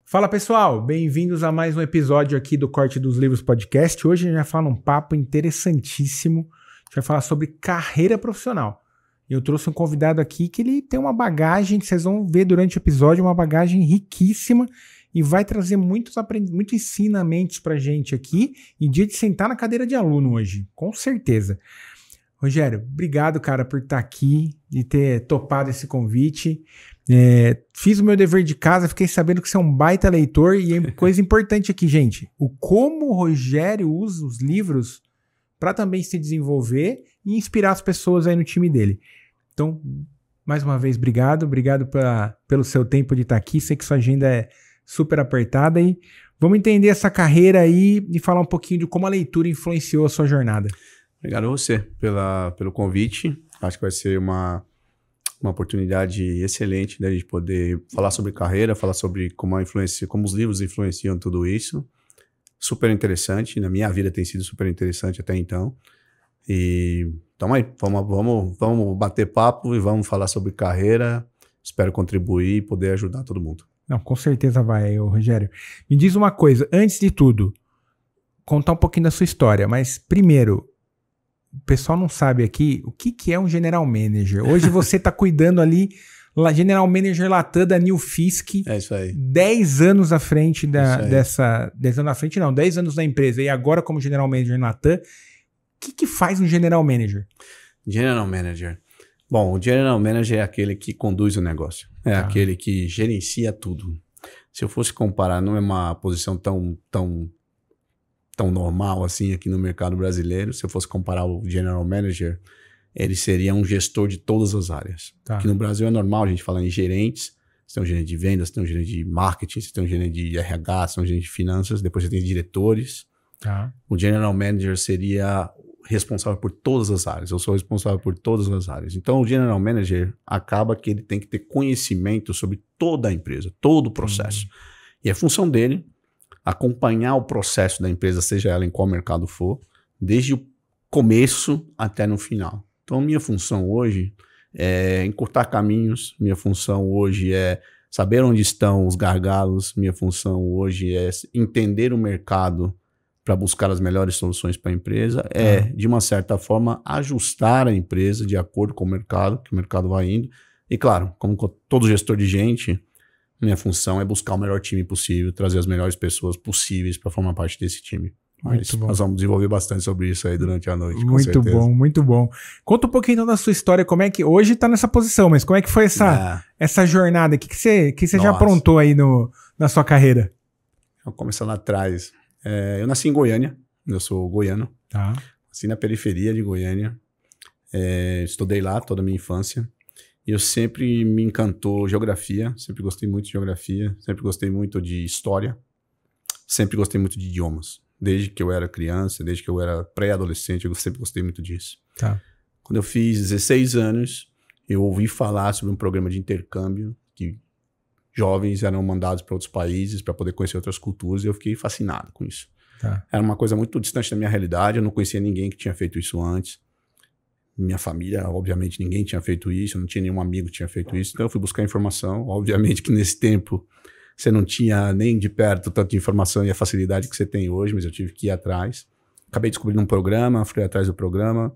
Fala pessoal, bem-vindos a mais um episódio aqui do Corte dos Livros Podcast. Hoje a gente vai falar um papo interessantíssimo. A gente vai falar sobre carreira profissional. Eu trouxe um convidado aqui que ele tem uma bagagem, que vocês vão ver durante o episódio, uma bagagem riquíssima e vai trazer muitos ensinamentos pra gente aqui em dia de sentar na cadeira de aluno hoje, com certeza. Rogério, obrigado, cara, por estar aqui e ter topado esse convite. Fiz o meu dever de casa, fiquei sabendo que você é um baita leitor e é coisa importante aqui, gente, como o Rogério usa os livros para também se desenvolver e inspirar as pessoas aí no time dele. Então, mais uma vez, obrigado pelo seu tempo de estar aqui, sei que sua agenda é super apertada e vamos entender essa carreira aí e falar um pouquinho de como a leitura influenciou a sua jornada. Obrigado a você pelo convite, acho que vai ser uma oportunidade excelente da gente poder falar sobre carreira, falar sobre como os livros influenciam tudo isso. Super interessante, na minha vida tem sido super interessante até então. E então aí, vamos bater papo e vamos falar sobre carreira. Espero contribuir e poder ajudar todo mundo. Não, com certeza vai, Rogério. Me diz uma coisa, antes de tudo, contar um pouquinho da sua história, mas primeiro, o pessoal não sabe aqui o que é um General Manager. Hoje você está cuidando ali, General Manager Latam da Nilfisk. É isso aí. 10 anos à frente 10 anos à frente não, 10 anos da empresa. E agora como General Manager Latam, o que faz um General Manager? General Manager. Bom, o General Manager é aquele que conduz o negócio. É aquele que gerencia tudo. Se eu fosse comparar, não é uma posição tão normal assim aqui no mercado brasileiro. Se eu fosse comparar o General Manager, ele seria um gestor de todas as áreas. Aqui no Brasil é normal a gente falar em gerentes. Você tem um gerente de vendas, você tem um gerente de marketing, você tem um gerente de RH, você tem um gerente de finanças, depois você tem diretores. O General Manager seria responsável por todas as áreas. Eu sou responsável por todas as áreas. Então o General Manager acaba que ele tem que ter conhecimento sobre toda a empresa, todo o processo. E a função dele acompanhar o processo da empresa, seja ela em qual mercado for, desde o começo até no final. Então, minha função hoje é encurtar caminhos, minha função hoje é saber onde estão os gargalos, minha função hoje é entender o mercado para buscar as melhores soluções para a empresa, de uma certa forma, ajustar a empresa de acordo com o mercado, que o mercado vai indo. E claro, como todo gestor de gente, minha função é buscar o melhor time possível, trazer as melhores pessoas possíveis para formar parte desse time. Mas nós vamos desenvolver bastante sobre isso aí durante a noite, com certeza. Muito bom, muito bom. Conta um pouquinho então da sua história, como é que... Hoje está nessa posição, mas como é que foi essa jornada? O que você já aprontou aí na sua carreira? Vamos começar lá atrás. Eu nasci em Goiânia, eu sou goiano. Nasci na periferia de Goiânia. Estudei lá toda a minha infância. E eu sempre me encantou geografia, sempre gostei muito de geografia, sempre gostei muito de história, sempre gostei muito de idiomas. Desde que eu era criança, desde que eu era pré-adolescente, eu sempre gostei muito disso. Quando eu fiz 16 anos, eu ouvi falar sobre um programa de intercâmbio que jovens eram mandados para outros países para poder conhecer outras culturas e eu fiquei fascinado com isso. Era uma coisa muito distante da minha realidade, eu não conhecia ninguém que tinha feito isso antes. Minha família, obviamente, ninguém tinha feito isso, eu não tinha nenhum amigo que tinha feito isso, então eu fui buscar informação. Obviamente que nesse tempo você não tinha nem de perto tanta informação e a facilidade que você tem hoje, mas eu tive que ir atrás. Acabei descobrindo um programa, fui atrás do programa,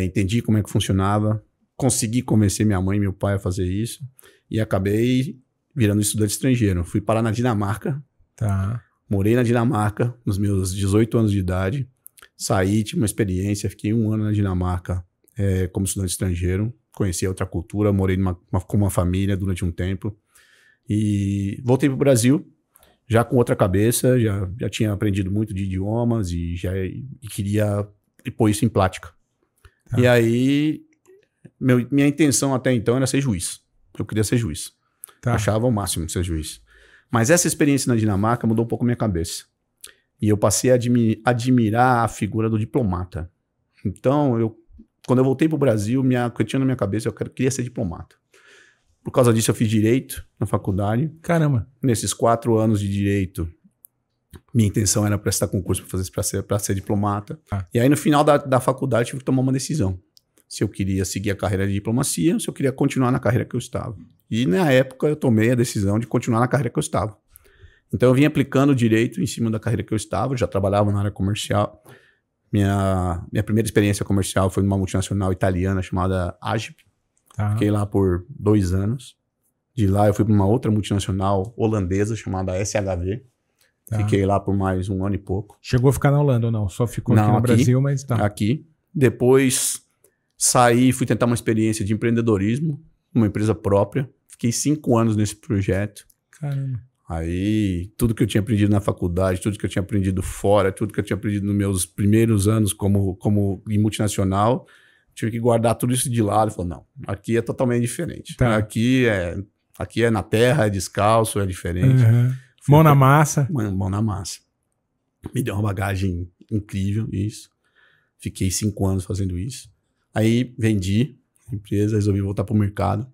entendi como é que funcionava, consegui convencer minha mãe e meu pai a fazer isso e acabei virando estudante estrangeiro. Fui parar na Dinamarca, morei na Dinamarca nos meus 18 anos de idade, saí, tive uma experiência, fiquei 1 ano na Dinamarca como estudante estrangeiro, conheci outra cultura, morei com uma família durante um tempo e voltei para o Brasil já com outra cabeça, já tinha aprendido muito de idiomas e queria pôr isso em prática. E aí, minha intenção até então era ser juiz. Eu queria ser juiz. Achava o máximo ser juiz. Mas essa experiência na Dinamarca mudou um pouco minha cabeça. E eu passei a admirar a figura do diplomata. Então, quando eu voltei para o Brasil, eu tinha na minha cabeça, eu queria ser diplomata. Por causa disso, eu fiz direito na faculdade. Caramba! Nesses 4 anos de direito, minha intenção era prestar concurso para ser diplomata. E aí, no final da faculdade, tive que tomar uma decisão. Se eu queria seguir a carreira de diplomacia ou se eu queria continuar na carreira que eu estava. E, na época, eu tomei a decisão de continuar na carreira que eu estava. Então eu vim aplicando direito em cima da carreira que eu estava, já trabalhava na área comercial. Minha primeira experiência comercial foi numa multinacional italiana chamada Agip. Tá. Fiquei lá por 2 anos. De lá eu fui para uma outra multinacional holandesa chamada SHV. Tá. Fiquei lá por mais 1 ano e pouco. Chegou a ficar na Holanda ou não? Só ficou aqui no Brasil, mas tá. Aqui. Depois saí e fui tentar uma experiência de empreendedorismo, uma empresa própria. Fiquei 5 anos nesse projeto. Caramba. Aí, tudo que eu tinha aprendido na faculdade, tudo que eu tinha aprendido fora, tudo que eu tinha aprendido nos meus primeiros anos como em multinacional, tive que guardar tudo isso de lado. Falei, não, aqui é totalmente diferente. Tá. Aqui é na terra, é descalço, é diferente. Uhum. Mão na massa. Mão na massa. Me deu uma bagagem incrível isso. Fiquei 5 anos fazendo isso. Aí, vendi a empresa, resolvi voltar para o mercado.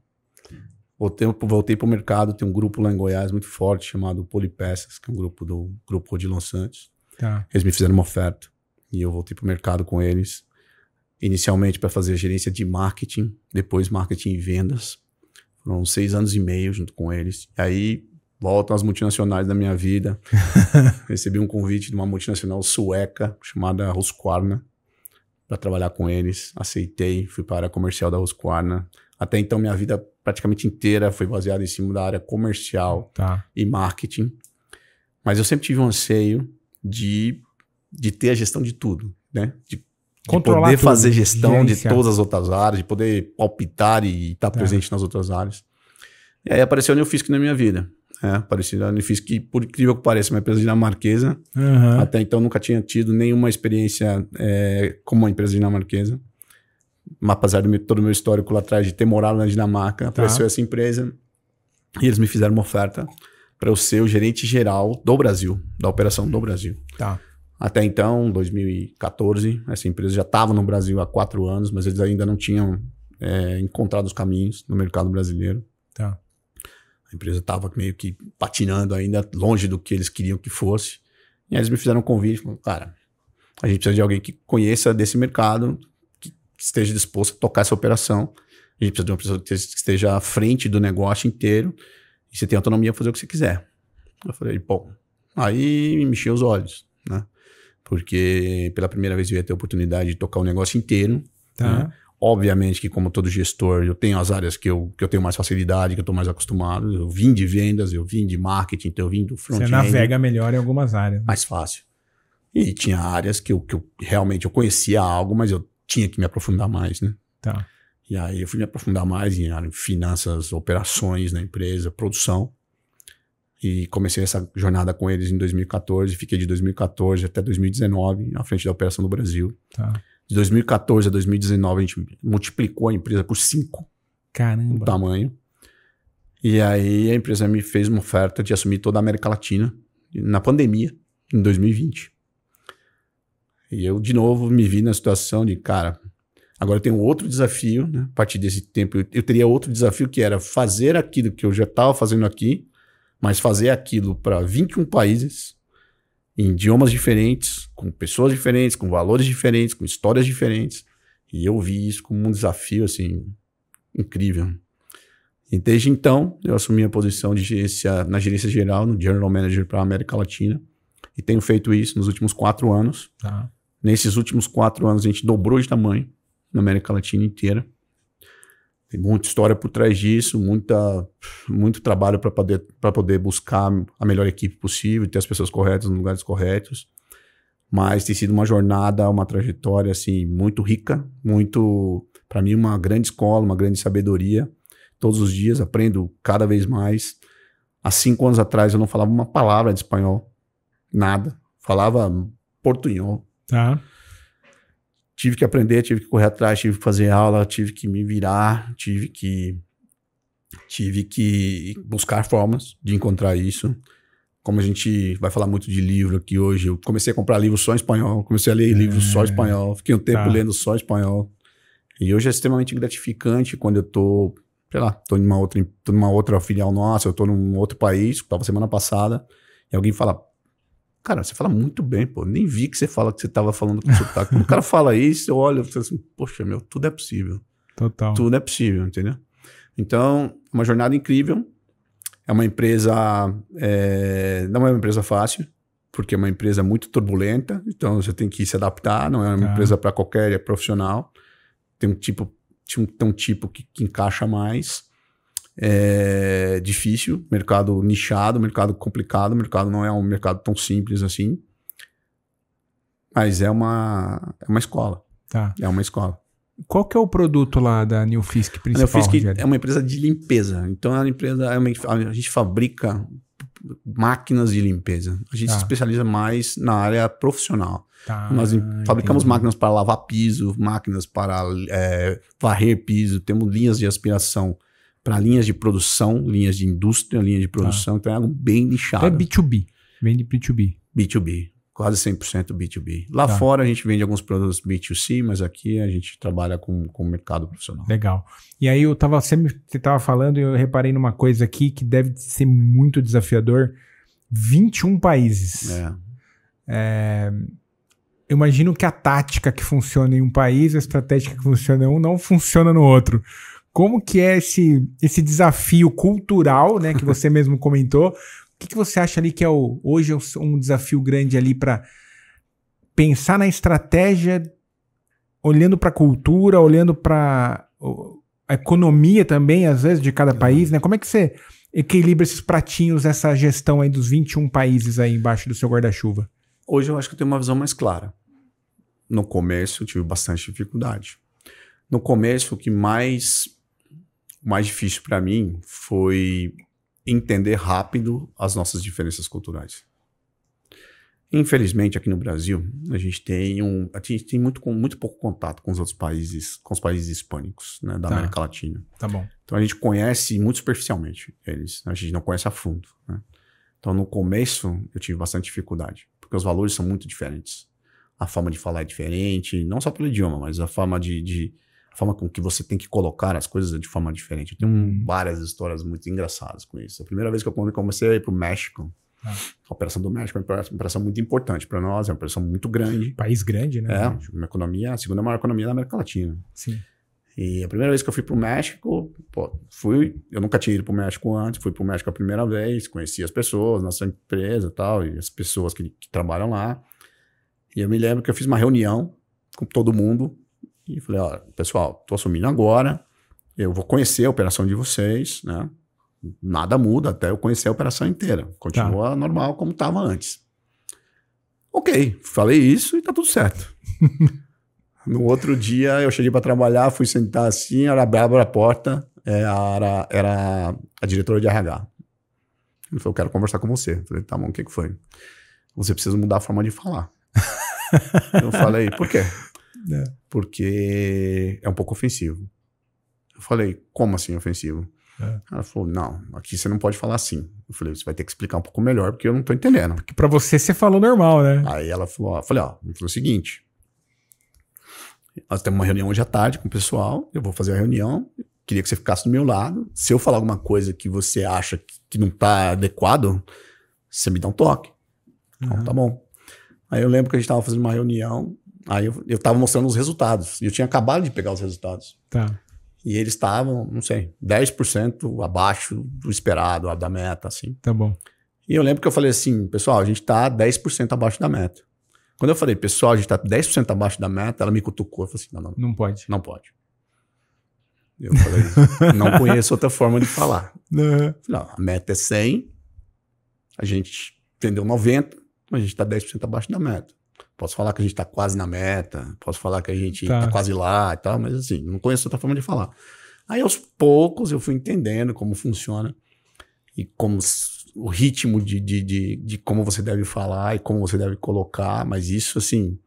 Voltei para o mercado, tem um grupo lá em Goiás muito forte chamado Polipeças, que é um grupo do Grupo Odilon Santos. Tá. Eles me fizeram uma oferta e eu voltei para o mercado com eles, inicialmente para fazer gerência de marketing, depois marketing e vendas. Foram 6 anos e meio junto com eles. E aí voltam as multinacionais da minha vida. Recebi um convite de uma multinacional sueca chamada Husqvarna para trabalhar com eles. Aceitei, fui para a área comercial da Husqvarna. Até então minha vida praticamente inteira foi baseada em cima da área comercial e marketing. Mas eu sempre tive um anseio de ter a gestão de tudo, né? De poder tudo, fazer gestão de todas as outras áreas, de poder palpitar e estar presente nas outras áreas. E aí apareceu a Nilfisk na minha vida. Apareceu a Nilfisk, que por incrível que pareça, uma empresa dinamarquesa. Uhum. Até então nunca tinha tido nenhuma experiência como uma empresa dinamarquesa. Apesar de todo o meu histórico lá atrás de ter morado na Dinamarca, apareceu essa empresa e eles me fizeram uma oferta para eu ser o gerente geral do Brasil, da operação do Brasil. Tá. Até então, 2014, essa empresa já estava no Brasil há 4 anos, mas eles ainda não tinham encontrado os caminhos no mercado brasileiro. Tá. A empresa estava meio que patinando ainda, longe do que eles queriam que fosse. E aí eles me fizeram um convite, falaram, cara, a gente precisa de alguém que conheça desse mercado, que esteja disposto a tocar essa operação. A gente precisa de uma pessoa que esteja à frente do negócio inteiro e você tem autonomia para fazer o que você quiser. Eu falei, bom, aí me encheu os olhos, né? Porque pela primeira vez eu ia ter a oportunidade de tocar o negócio inteiro. Tá. Né? Obviamente que como todo gestor, eu tenho as áreas que eu tenho mais facilidade, que eu estou mais acostumado. Eu vim de vendas, eu vim de marketing, então eu vim do front-end. Você navega melhor em algumas áreas. Mais fácil. E tinha áreas que eu realmente conhecia algo, mas eu tinha que me aprofundar mais, né? Tá. E aí eu fui me aprofundar mais em finanças, operações na empresa, produção. E comecei essa jornada com eles em 2014. Fiquei de 2014 até 2019 à frente da operação do Brasil. Tá. De 2014 a 2019 a gente multiplicou a empresa por 5. Caramba. O tamanho. E aí a empresa me fez uma oferta de assumir toda a América Latina na pandemia, em 2020. E eu, de novo, me vi na situação de, cara, agora eu tenho outro desafio, né? A partir desse tempo, eu teria outro desafio que era fazer aquilo que eu já estava fazendo aqui, mas fazer aquilo para 21 países, em idiomas diferentes, com pessoas diferentes, com valores diferentes, com histórias diferentes. E eu vi isso como um desafio, assim, incrível. E desde então, eu assumi a posição de na gerência geral, no General Manager para a América Latina. E tenho feito isso nos últimos 4 anos. Tá. Nesses últimos 4 anos, a gente dobrou de tamanho na América Latina inteira. Tem muita história por trás disso, muito trabalho para poder buscar a melhor equipe possível, ter as pessoas corretas nos lugares corretos. Mas tem sido uma jornada, uma trajetória assim, muito rica, para mim, uma grande escola, uma grande sabedoria. Todos os dias aprendo cada vez mais. Há 5 anos atrás eu não falava uma palavra de espanhol, nada. Falava portunhol. Tá. Tive que aprender, tive que correr atrás, tive que fazer aula, tive que me virar, tive que buscar formas de encontrar isso. Como a gente vai falar muito de livro aqui hoje, eu comecei a comprar livros só em espanhol, comecei a ler livros só em espanhol, fiquei um tempo lendo só em espanhol. E hoje é extremamente gratificante quando eu tô numa outra filial nossa, eu tô num outro país, estava semana passada, e alguém fala, cara, você fala muito bem, pô. Nem vi que você fala que você estava falando com sotaque. Quando o cara fala isso, eu olho e falo assim, poxa, meu, tudo é possível. Total. Tudo é possível, entendeu? Então, uma jornada incrível. É uma empresa, não é uma empresa fácil, porque é uma empresa muito turbulenta, então você tem que se adaptar, não é uma empresa para qualquer profissional. Tem um tipo que encaixa mais. É difícil, mercado nichado, mercado complicado, o mercado não é um mercado tão simples assim, mas é uma escola. Tá. É uma escola. Qual que é o produto lá da Nilfisk principal? A Nilfisk Rogério? é uma empresa de limpeza, então a gente fabrica máquinas de limpeza. A gente se especializa mais na área profissional. Nós fabricamos máquinas para lavar piso, máquinas para varrer piso, temos linhas de aspiração para linhas de produção, linhas de indústria, linhas de produção, então é algo bem nichado. Então é B2B, vende B2B. B2B, quase 100% B2B. Lá fora a gente vende alguns produtos B2C, mas aqui a gente trabalha com o mercado profissional. Legal. E aí você estava falando e eu reparei numa coisa aqui que deve ser muito desafiador. 21 países. Eu imagino que a tática que funciona em um país, a estratégia que funciona em um, não funciona no outro. Como que é esse desafio cultural, né, que você mesmo comentou? O que você acha ali que hoje é um desafio grande ali para pensar na estratégia, olhando para a cultura, olhando para a economia também, às vezes, de cada país, né? Como é que você equilibra esses pratinhos, essa gestão aí dos 21 países aí embaixo do seu guarda-chuva? Hoje eu acho que eu tenho uma visão mais clara. No começo eu tive bastante dificuldade. No começo o que mais difícil para mim foi entender rápido as nossas diferenças culturais. Infelizmente, aqui no Brasil, a gente tem muito pouco contato com os outros países, com os países hispânicos, né, da América Latina. Tá bom. Então a gente conhece muito superficialmente eles, a gente não conhece a fundo, né? Então no começo eu tive bastante dificuldade, porque os valores são muito diferentes. A forma de falar é diferente, não só pelo idioma, mas a forma a forma com que você tem que colocar as coisas é de forma diferente. Eu tenho várias histórias muito engraçadas com isso. A primeira vez que eu comecei a ir para o México, a Operação do México é uma operação muito importante para nós, é uma operação muito grande. País grande, né? Uma economia, a segunda maior economia da América Latina. Sim. E a primeira vez que eu fui para o México, eu nunca tinha ido para o México antes, fui para o México a primeira vez, conheci as pessoas, nossa empresa e tal, e as pessoas que trabalham lá. E eu me lembro que eu fiz uma reunião com todo mundo, e falei, ó, pessoal, tô assumindo agora, eu vou conhecer a operação de vocês, né? Nada muda até eu conhecer a operação inteira. Continua normal como estava antes. Ok, falei isso e tá tudo certo. No outro dia eu cheguei para trabalhar, fui sentar assim, abro a porta, era a diretora de RH. Ele falou, eu quero conversar com você. Eu falei, tá bom, o que foi? Você precisa mudar a forma de falar. Eu falei, por quê? Porque é um pouco ofensivo. Eu falei, como assim ofensivo? Ela falou, não, aqui você não pode falar assim. Eu falei, você vai ter que explicar um pouco melhor, porque eu não tô entendendo. Porque pra você falou normal, né? Aí ela falou, falou o seguinte, nós temos uma reunião hoje à tarde com o pessoal, eu vou fazer a reunião, queria que você ficasse do meu lado, se eu falar alguma coisa que você acha que não tá adequado, você me dá um toque. Então, tá bom. Aí eu lembro que a gente tava fazendo uma reunião, aí eu tava mostrando os resultados, e eu tinha acabado de pegar os resultados. Tá. E eles estavam, não sei, 10% abaixo do esperado, da meta, assim. Tá bom. E eu lembro que eu falei assim, pessoal, a gente tá 10% abaixo da meta. Quando eu falei, pessoal, a gente tá 10% abaixo da meta, ela me cutucou. Eu falei assim, não pode. Não pode. Eu falei, não conheço outra forma de falar. Falei, a meta é 100, a gente vendeu 90, a gente tá 10% abaixo da meta. Posso falar que a gente tá quase na meta, posso falar que a gente tá quase lá e tal, mas assim, não conheço outra forma de falar. Aí aos poucos eu fui entendendo como funciona e como o ritmo de como você deve falar e como você deve colocar, mas isso assim,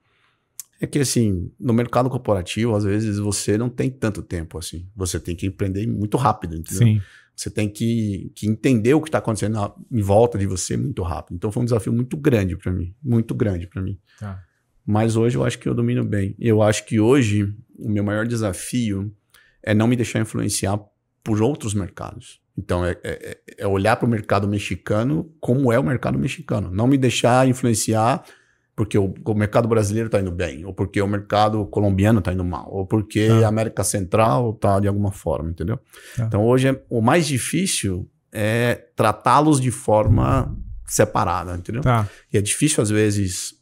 é que assim, no mercado corporativo, às vezes você não tem tanto tempo assim, você tem que empreender muito rápido, entendeu? Sim. Você tem que entender o que está acontecendo em volta de você muito rápido. Então foi um desafio muito grande para mim. Muito grande para mim. Tá. Mas hoje eu acho que eu domino bem. Eu acho que hoje o meu maior desafio é não me deixar influenciar por outros mercados. Então é olhar para o mercado mexicano como é o mercado mexicano. Não me deixar influenciar porque o mercado brasileiro está indo bem, ou porque o mercado colombiano está indo mal, ou porque a América Central está de alguma forma, entendeu? Então hoje o mais difícil é tratá-los de forma separada, entendeu? Tá. E é difícil, às vezes,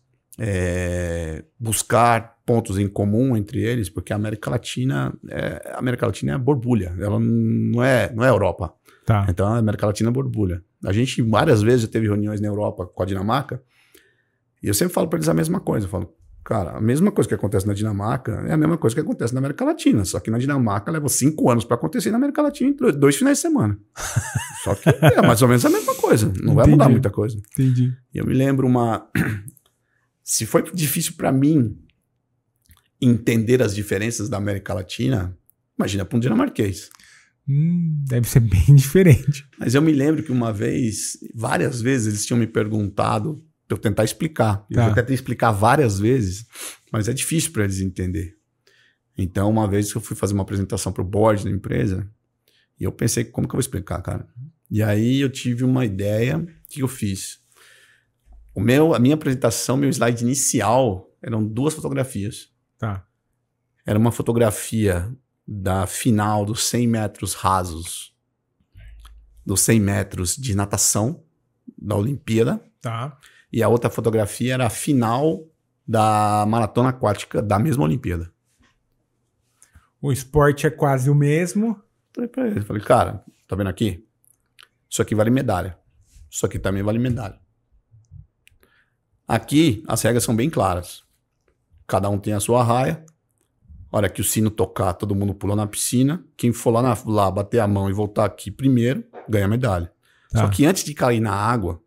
buscar pontos em comum entre eles, porque a América Latina é a borbulha, ela não é Europa. Tá. Então, a América Latina é borbulha. A gente, várias vezes, já teve reuniões na Europa com a Dinamarca, e eu sempre falo para eles a mesma coisa. Eu falo, cara, a mesma coisa que acontece na Dinamarca é a mesma coisa que acontece na América Latina, só que na Dinamarca leva 5 anos para acontecer, na América Latina em 2 finais de semana. Só que é mais ou menos a mesma coisa, não vai mudar muita coisa. Entendi. E eu me lembro se foi difícil para mim entender as diferenças da América Latina, imagina para um dinamarquês. Deve ser bem diferente. Mas eu me lembro que várias vezes eles tinham me perguntado para eu tentar explicar. Eu já tentei explicar várias vezes, mas é difícil para eles entender. Então, uma vez eu fui fazer uma apresentação para o board da empresa e eu pensei, como que eu vou explicar, cara? E aí eu tive uma ideia, o que eu fiz? A minha apresentação, meu slide inicial, eram 2 fotografias. Tá. Era uma fotografia da final dos 100 metros rasos, dos 100 metros de natação da Olimpíada. Tá. E a outra fotografia era a final da maratona aquática da mesma Olimpíada. O esporte é quase o mesmo. Falei pra ele, cara, tá vendo aqui? Isso aqui vale medalha. Isso aqui também vale medalha. Aqui, as regras são bem claras. Cada um tem a sua raia. A hora que o sino tocar, todo mundo pula na piscina. Quem for lá bater a mão e voltar aqui primeiro, ganha medalha. Tá. Só que antes de cair na água,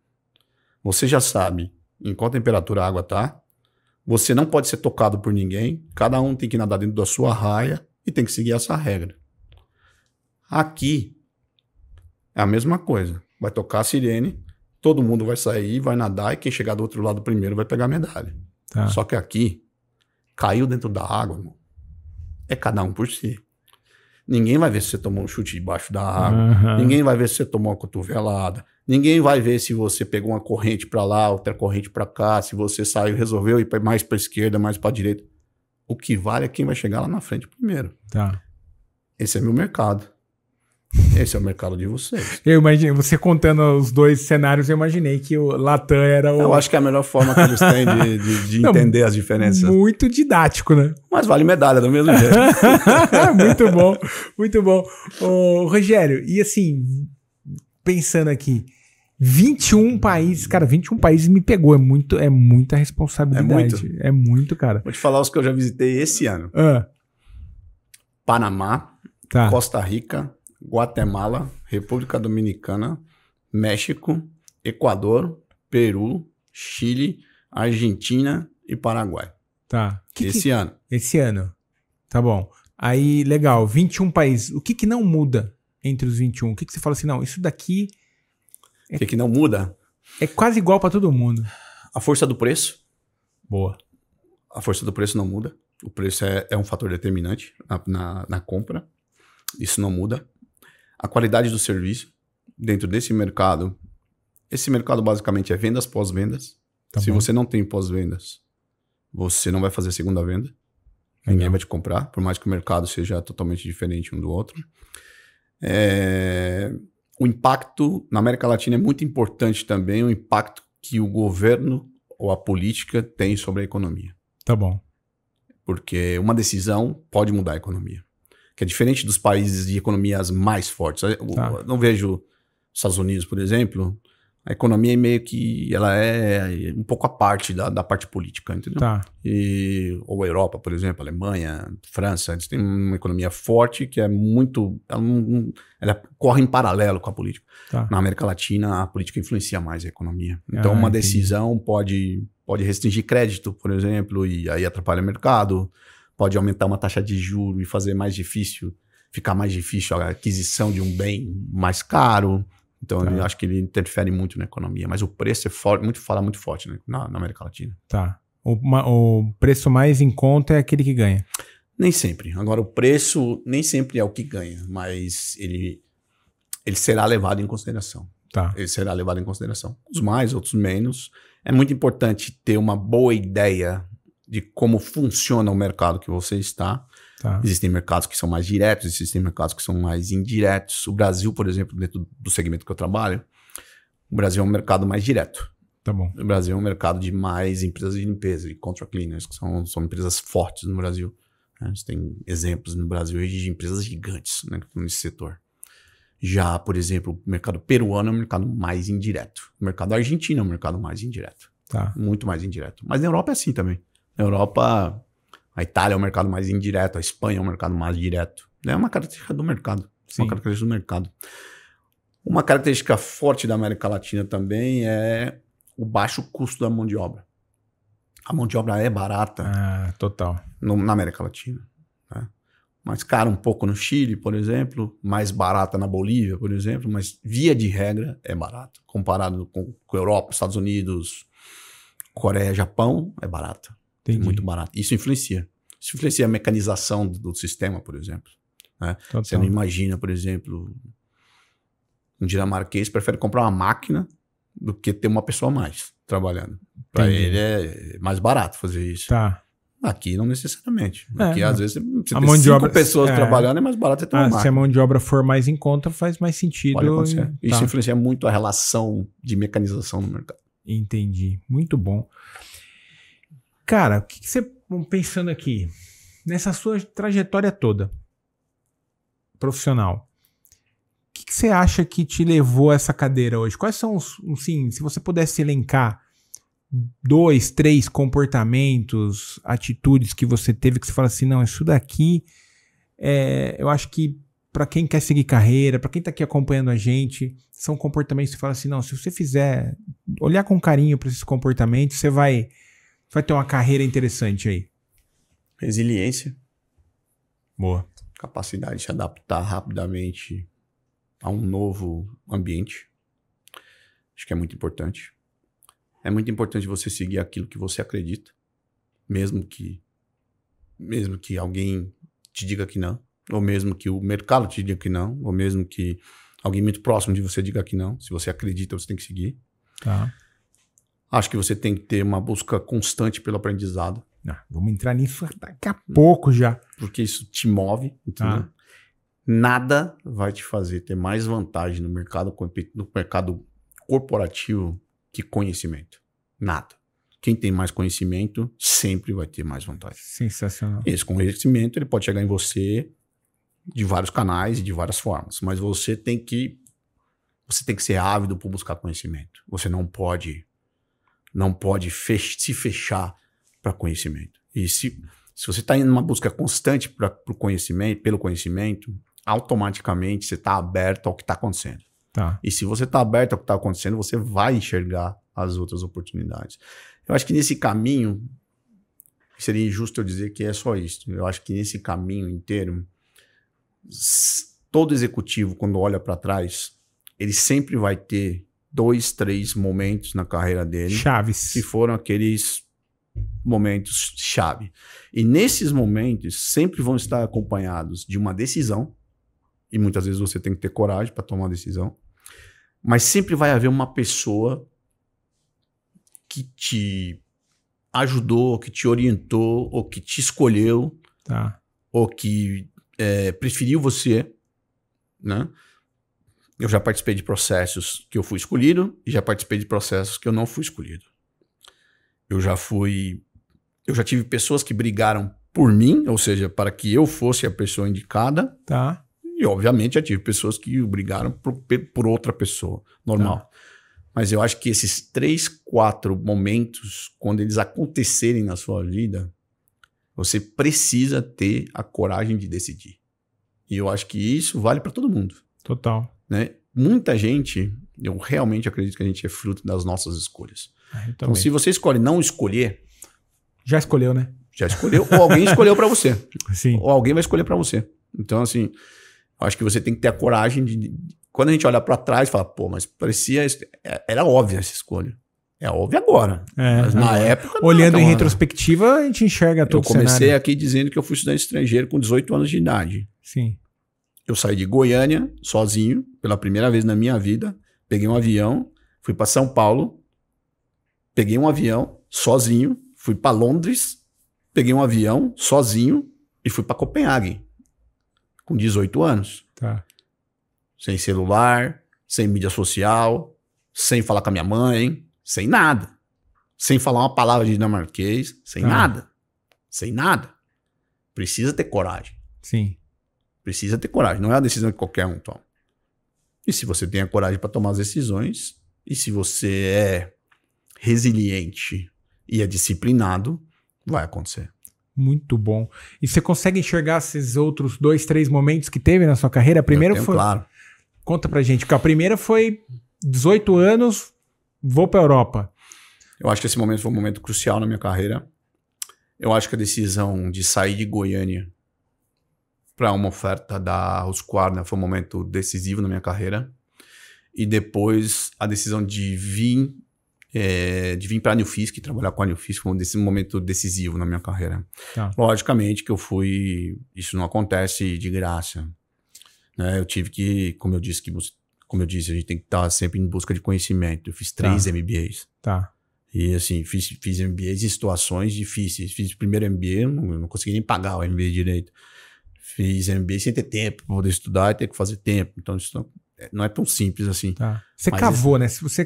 você já sabe em qual temperatura a água tá. Você não pode ser tocado por ninguém. Cada um tem que nadar dentro da sua raia e tem que seguir essa regra. Aqui é a mesma coisa. Vai tocar a sirene, todo mundo vai sair, vai nadar e quem chegar do outro lado primeiro vai pegar a medalha. Tá. Só que aqui, caiu dentro da água, irmão. É cada um por si. Ninguém vai ver se você tomou um chute debaixo da água. Ninguém vai ver se você tomou uma cotovelada. Ninguém vai ver se você pegou uma corrente para lá, outra corrente para cá, se você saiu, resolveu ir mais para esquerda, mais para direita. O que vale é quem vai chegar lá na frente primeiro. Tá. Esse é meu mercado. Esse é o mercado de vocês. Eu imaginei, você contando os 2 cenários, eu imaginei que o Latam era o... Eu acho que é a melhor forma que eles têm de entender as diferenças. Muito didático, né? Mas vale medalha do mesmo jeito. Muito bom, muito bom. Ô, Rogério, e assim, pensando aqui, 21 países, cara, 21 países me pegou, é muita responsabilidade. É muito, cara. Vou te falar os que eu já visitei esse ano. Panamá, Costa Rica, Guatemala, República Dominicana, México, Equador, Peru, Chile, Argentina e Paraguai. Tá. Esse ano. Esse ano. Tá bom. Aí, legal. 21 países. O que não muda entre os 21? O que você fala assim, não, isso daqui... O que não muda? É quase igual para todo mundo. A força do preço. Boa. A força do preço não muda. O preço é um fator determinante na compra. Isso não muda. A qualidade do serviço dentro desse mercado. Esse mercado basicamente é vendas pós-vendas. Tá Se bom. você não tem pós-vendas, você não vai fazer segunda venda. Ninguém vai te comprar, por mais que o mercado seja totalmente diferente um do outro. O impacto na América Latina é muito importante também, o impacto que o governo ou a política tem sobre a economia. Tá bom. Porque uma decisão pode mudar a economia. Que é diferente dos países de economias mais fortes. Eu não vejo os Estados Unidos, por exemplo, a economia é meio que ela é um pouco à parte da parte política, entendeu? Tá. Ou a Europa, por exemplo, Alemanha, França, eles têm uma economia forte que é muito... Ela corre em paralelo com a política. Tá. Na América Latina, a política influencia mais a economia. Então, uma decisão pode restringir crédito, por exemplo, e aí atrapalha o mercado. Pode aumentar uma taxa de juros e fazer ficar mais difícil a aquisição de um bem mais caro. Então, eu acho que ele interfere muito na economia. Mas o preço fala muito forte, né, na América Latina. Tá. O preço mais em conta é aquele que ganha. Nem sempre. Agora, o preço nem sempre é o que ganha, mas ele será levado em consideração. Tá. Ele será levado em consideração. Uns mais, outros menos. É muito importante ter uma boa ideia de como funciona o mercado que você está, Tá. Existem mercados que são mais diretos, existem mercados que são mais indiretos. O Brasil, por exemplo, dentro do segmento que eu trabalho, o Brasil é um mercado mais direto. Tá bom. O Brasil é um mercado de mais empresas de limpeza e contract cleaners, que são empresas fortes no Brasil. A gente tem exemplos no Brasil de empresas gigantes, né, que estão nesse setor. Já, por exemplo, o mercado peruano é um mercado mais indireto. O mercado argentino é um mercado mais indireto. Tá. Muito mais indireto. Mas na Europa é assim também. Na Europa, a Itália é um mercado mais indireto, a Espanha é um mercado mais direto. É uma característica do mercado. Sim. Uma característica do mercado. Uma característica forte da América Latina também é o baixo custo da mão de obra. A mão de obra é barata. Total. Na América Latina. Né? Mais cara um pouco no Chile, por exemplo. Mais barata na Bolívia, por exemplo. Mas, via de regra, é barato. Comparado com a Europa, Estados Unidos, Coreia, Japão, é barato. É muito barato. Isso influencia. Isso influencia a mecanização do sistema, por exemplo. Né? Você não imagina, por exemplo, um dinamarquês prefere comprar uma máquina do que ter uma pessoa a mais trabalhando. Para ele é mais barato fazer isso. Tá. Aqui não necessariamente. Aqui às vezes você a tem mão de 5 obra, pessoas trabalhando, é mais barato ter uma máquina. Se a mão de obra for mais em conta, faz mais sentido. Pode acontecer. Isso influencia muito a relação de mecanização no mercado. Entendi. Muito bom. Cara, o que você, pensando aqui, nessa sua trajetória toda profissional, o que você acha que te levou a essa cadeira hoje? Quais são se você pudesse elencar 2, 3 comportamentos, atitudes que você teve que você fala assim, não, isso daqui, eu acho que para quem quer seguir carreira, para quem tá aqui acompanhando a gente, são comportamentos que você fala assim, não, se você fizer, olhar com carinho para esses comportamentos, você vai ter uma carreira interessante aí. Resiliência. Boa. Capacidade de se adaptar rapidamente a um novo ambiente. Acho que é muito importante. É muito importante você seguir aquilo que você acredita, mesmo que alguém te diga que não, ou mesmo que o mercado te diga que não, ou mesmo que alguém muito próximo de você diga que não. Se você acredita, você tem que seguir. Tá. Acho que você tem que ter uma busca constante pelo aprendizado. Vamos entrar nisso daqui a pouco já. Porque isso te move, entendeu? Nada vai te fazer ter mais vantagem no mercado corporativo que conhecimento. Nada. Quem tem mais conhecimento sempre vai ter mais vantagem. Sensacional. Esse conhecimento ele pode chegar em você de vários canais e de várias formas, mas você tem que ser ávido por buscar conhecimento. Você não pode se fechar para conhecimento. E se você está indo numa busca constante pelo conhecimento, automaticamente você está aberto ao que está acontecendo. Tá. E se você está aberto ao que está acontecendo, você vai enxergar as outras oportunidades. Eu acho que nesse caminho, seria injusto eu dizer que é só isso. Eu acho que nesse caminho inteiro, todo executivo, quando olha para trás, ele sempre vai ter 2, 3 momentos na carreira dele. Chaves. Que foram aqueles momentos chave. E nesses momentos sempre vão estar acompanhados de uma decisão, e muitas vezes você tem que ter coragem para tomar uma decisão, mas sempre vai haver uma pessoa que te ajudou, que te orientou, ou que te escolheu, ou que preferiu você, né? Eu já participei de processos que eu fui escolhido e já participei de processos que eu não fui escolhido. Eu já tive pessoas que brigaram por mim, ou seja, para que eu fosse a pessoa indicada. Tá. E, obviamente, já tive pessoas que brigaram por outra pessoa, normal. Tá. Mas eu acho que esses 3, 4 momentos, quando eles acontecerem na sua vida, você precisa ter a coragem de decidir. E eu acho que isso vale para todo mundo. Total. Né? Muita gente, eu realmente acredito que a gente é fruto das nossas escolhas. Então, se você escolhe não escolher... Já escolheu, né? Já escolheu, ou alguém escolheu para você. Sim. Ou alguém vai escolher para você. Então, assim, acho que você tem que ter a coragem de... Quando a gente olha para trás e fala, pô, mas parecia... Era óbvia essa escolha. É óbvio agora. Mas na época... Olhando em retrospectiva, a gente enxerga todo o cenário. Eu comecei aqui dizendo que eu fui estudante estrangeiro com 18 anos de idade. Sim. Eu saí de Goiânia, sozinho, pela primeira vez na minha vida. Peguei um avião, fui para São Paulo. Peguei um avião, sozinho. Fui para Londres. Peguei um avião, sozinho. e fui para Copenhague com 18 anos. Tá. Sem celular, sem mídia social, sem falar com a minha mãe, sem nada. Sem falar uma palavra de dinamarquês, sem nada. Sem nada. Precisa ter coragem. Sim. Precisa ter coragem. Não é uma decisão que qualquer um toma. E se você tem a coragem para tomar as decisões, e se você é resiliente e é disciplinado, vai acontecer. Muito bom. E você consegue enxergar esses outros 2, 3 momentos que teve na sua carreira? A primeira foi... Claro. Conta pra gente. Porque a primeira foi 18 anos, vou pra Europa. Eu acho que esse momento foi um momento crucial na minha carreira. Eu acho que a decisão de sair de Goiânia para uma oferta da Husqvarna foi um momento decisivo na minha carreira. E depois a decisão de vir para a Nilfisk, trabalhar com a Nilfisk, foi um momento decisivo na minha carreira. Tá. Logicamente que isso não acontece de graça. Né? Eu tive que, como eu disse, a gente tem que estar sempre em busca de conhecimento. Eu fiz 3 MBAs. Tá. E assim, fiz MBAs em situações difíceis. Fiz o primeiro MBA, não consegui nem pagar o MBA direito. Fiz MBA sem ter tempo para poder estudar e ter que fazer tempo. Então isso não é tão simples assim. Tá. Você cavou, né? Você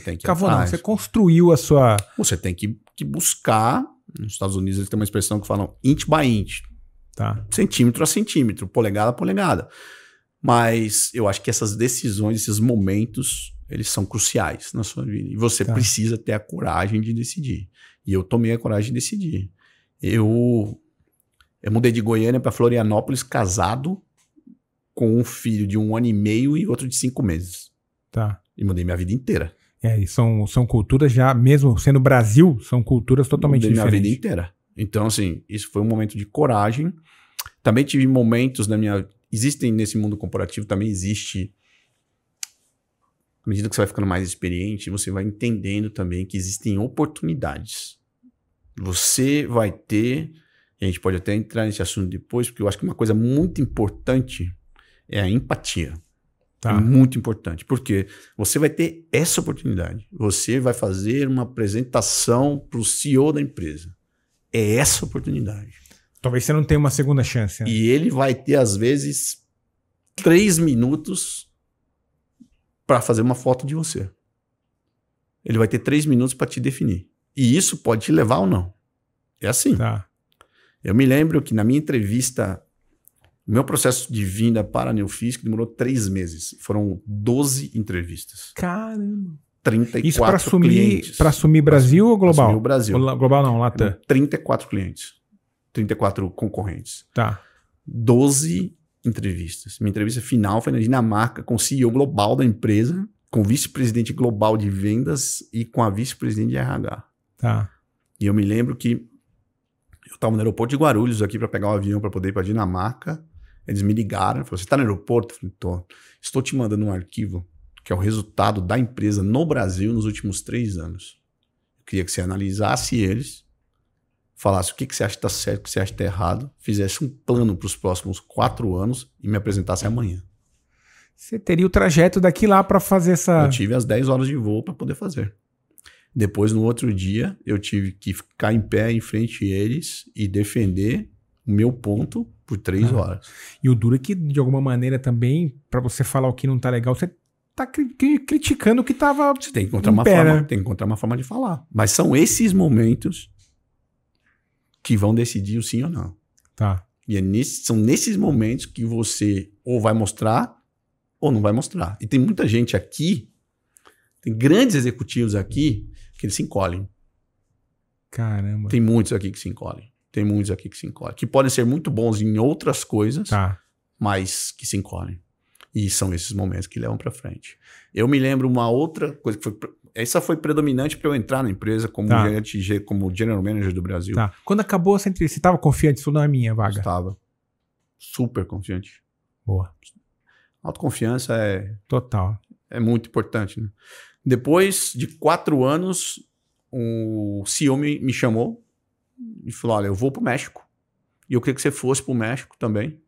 tem que cavou, não. Você construiu a sua... Você tem que buscar. Nos Estados Unidos eles têm uma expressão que falam inch by inch. Tá. Centímetro a centímetro, polegada a polegada. Mas eu acho que essas decisões, esses momentos, eles são cruciais na sua vida. E você precisa ter a coragem de decidir. E eu tomei a coragem de decidir. Eu mudei de Goiânia para Florianópolis casado com um filho de 1 ano e meio e outro de 5 meses. Tá. E mudei minha vida inteira. E são culturas já, mesmo sendo Brasil, são culturas totalmente diferentes. Mudei minha vida inteira. Então, assim, isso foi um momento de coragem. Também tive momentos na minha... Existem nesse mundo corporativo, também existe... À medida que você vai ficando mais experiente, você vai entendendo também que existem oportunidades. Você vai ter... E a gente pode até entrar nesse assunto depois, porque eu acho que uma coisa muito importante é a empatia. Tá. É muito importante, porque você vai ter essa oportunidade. Você vai fazer uma apresentação para o CEO da empresa. É essa oportunidade. Talvez você não tenha uma segunda chance. Né? E ele vai ter, às vezes, 3 minutos para fazer uma foto de você. Ele vai ter 3 minutos para te definir. E isso pode te levar ou não. É assim. Tá. Eu me lembro que na minha entrevista, o meu processo de vinda para a Nilfisk demorou 3 meses. Foram 12 entrevistas. Caramba. 34 isso clientes. Para assumir Brasil ou global? Para assumir o Brasil. Global não, Latam. 34 clientes. 34 concorrentes. Tá. 12 entrevistas. Minha entrevista final foi na Dinamarca com o CEO global da empresa, com o vice-presidente global de vendas e com a vice-presidente de RH. Tá. E eu me lembro que eu estava no aeroporto de Guarulhos aqui para pegar um avião para poder ir para a Dinamarca. Eles me ligaram, falaram, você está no aeroporto? Eu falei, tô. Estou te mandando um arquivo que é o resultado da empresa no Brasil nos últimos 3 anos. Eu queria que você analisasse eles, falasse o que você acha que está certo, o que você acha que está errado, fizesse um plano para os próximos 4 anos e me apresentasse amanhã. Você teria o trajeto daqui lá para fazer essa... Eu tive as 10 horas de voo para poder fazer. Depois, no outro dia, eu tive que ficar em pé em frente a eles e defender o meu ponto por 3 horas. E o duro é que, de alguma maneira, também, para você falar o que não tá legal, você tá criticando o que tava. Você tem que encontrar uma forma, né? Tem que encontrar uma forma de falar. Mas são esses momentos que vão decidir o sim ou não. Tá. E são nesses momentos que você ou vai mostrar ou não vai mostrar. E tem muita gente aqui, tem grandes executivos aqui que eles se encolhem. Caramba. Tem muitos aqui que se encolhem. Que podem ser muito bons em outras coisas, mas que se encolhem. E são esses momentos que levam para frente. Eu me lembro uma outra coisa que foi... Essa foi predominante para eu entrar na empresa como gerente, como General Manager do Brasil. Tá. Quando acabou essa entrevista, você estava confiante? Isso não é minha vaga? Estava. Super confiante. Boa. Autoconfiança total. É muito importante. Né? Depois de 4 anos, o CEO me chamou e falou, olha, eu vou para o México. E eu queria que você fosse para o México também.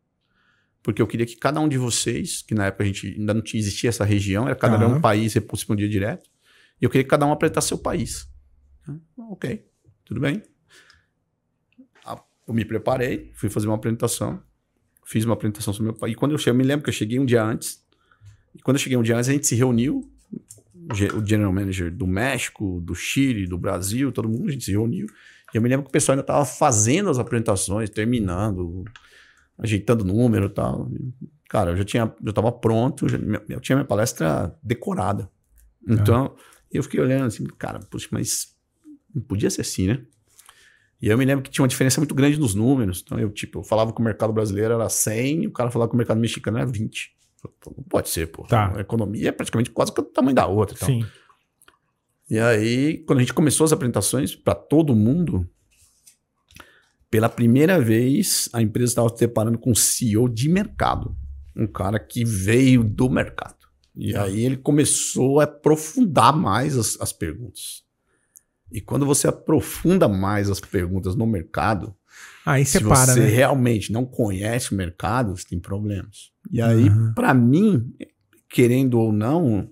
Porque eu queria que cada um de vocês, que na época a gente ainda não existia essa região, era cada um país, você respondia direto. E eu queria que cada um apresentasse seu país. Ok, tudo bem. eu me preparei, fui fazer uma apresentação, fiz uma apresentação sobre meu país. E quando eu me lembro que eu cheguei um dia antes. E quando eu cheguei um dia antes, a gente se reuniu, o General Manager do México, do Chile, do Brasil, todo mundo, a gente se reuniu. E eu me lembro que o pessoal ainda estava fazendo as apresentações, terminando, ajeitando o número e tal. Cara, eu estava pronto, eu tinha minha palestra decorada. Então, eu fiquei olhando assim, cara, puxa, mas não podia ser assim, né? E eu me lembro que tinha uma diferença muito grande nos números. Então, eu falava que o mercado brasileiro era 100, o cara falava que o mercado mexicano era 20. Não pode ser, pô. Tá. A economia é praticamente quase o tamanho da outra. Então. Sim. E aí, quando a gente começou as apresentações para todo mundo, pela primeira vez, a empresa estava se deparando com um CEO de mercado. Um cara que veio do mercado. E aí ele começou a aprofundar mais as perguntas. E quando você aprofunda mais as perguntas no mercado, aí se separa, você né? realmente não conhece o mercado, você tem problemas. E aí, para mim, querendo ou não,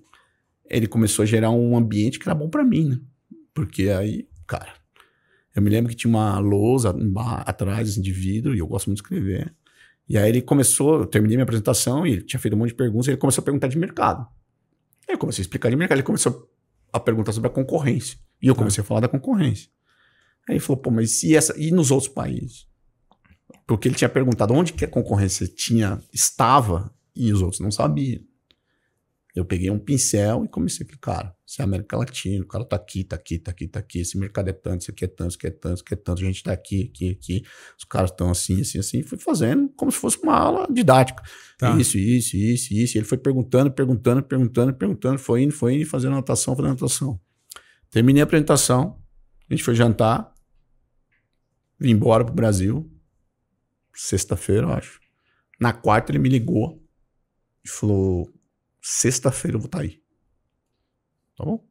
ele começou a gerar um ambiente que era bom para mim, né? Porque aí, cara, eu me lembro que tinha uma lousa atrás assim, de vidro, e eu gosto muito de escrever. E aí ele começou, eu terminei minha apresentação e ele tinha feito um monte de perguntas, e ele começou a perguntar de mercado. Aí eu comecei a explicar de mercado, ele começou a perguntar sobre a concorrência. E eu comecei a falar da concorrência. Aí ele falou, pô, mas e nos outros países? Porque ele tinha perguntado onde que a concorrência estava e os outros não sabiam. Eu peguei um pincel e comecei a cara, isso é América Latina, o cara tá aqui, tá aqui, tá aqui, tá aqui, esse mercado é tanto, isso aqui é tanto, isso aqui é tanto, isso aqui é tanto, a gente tá aqui, aqui, aqui, os caras estão assim, assim, assim, e fui fazendo como se fosse uma aula didática. Tá. Isso, e ele foi perguntando, foi indo, fazendo anotação. Terminei a apresentação, a gente foi jantar, vim embora pro Brasil, sexta-feira, eu acho. Na quarta ele me ligou e falou, sexta-feira eu vou estar aí. Tá bom?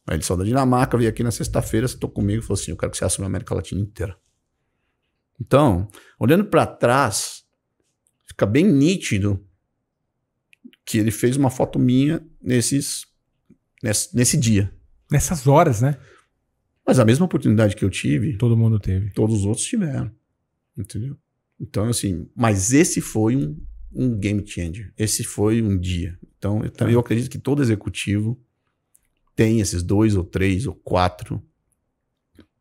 Aí ele saiu da Dinamarca, veio aqui na sexta-feira, sentou comigo e falou assim, eu quero que você assuma a América Latina inteira. Então, olhando para trás, fica bem nítido que ele fez uma foto minha nesse dia. Nessas horas, né? Mas a mesma oportunidade que eu tive... todo mundo teve. Todos os outros tiveram. Entendeu? Então, assim... Mas esse foi um game changer. Esse foi um dia. Então, eu acredito que todo executivo tem esses 2 ou 3 ou 4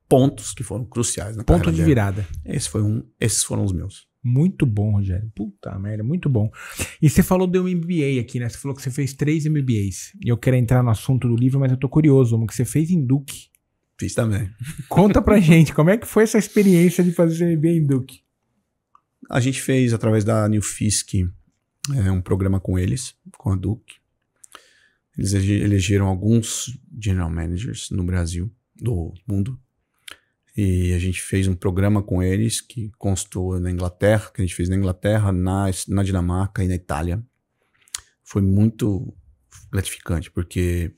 pontos que foram cruciais na carreira Ponto de virada. Esses foram os meus. Muito bom, Rogério. Puta merda, muito bom. E você falou do MBA aqui, né? Você falou que você fez 3 MBAs. E eu quero entrar no assunto do livro, mas eu tô curioso. Como que você fez em Duke? Fiz também. Conta pra gente, como é que foi essa experiência de fazer seu MBA em Duke? A gente fez, através da New Fisk, um programa com eles, com a Duke. Eles elegeram alguns general managers no Brasil, do mundo. E a gente fez um programa com eles que constou na Inglaterra, que a gente fez na Inglaterra, na Dinamarca e na Itália. Foi muito gratificante, porque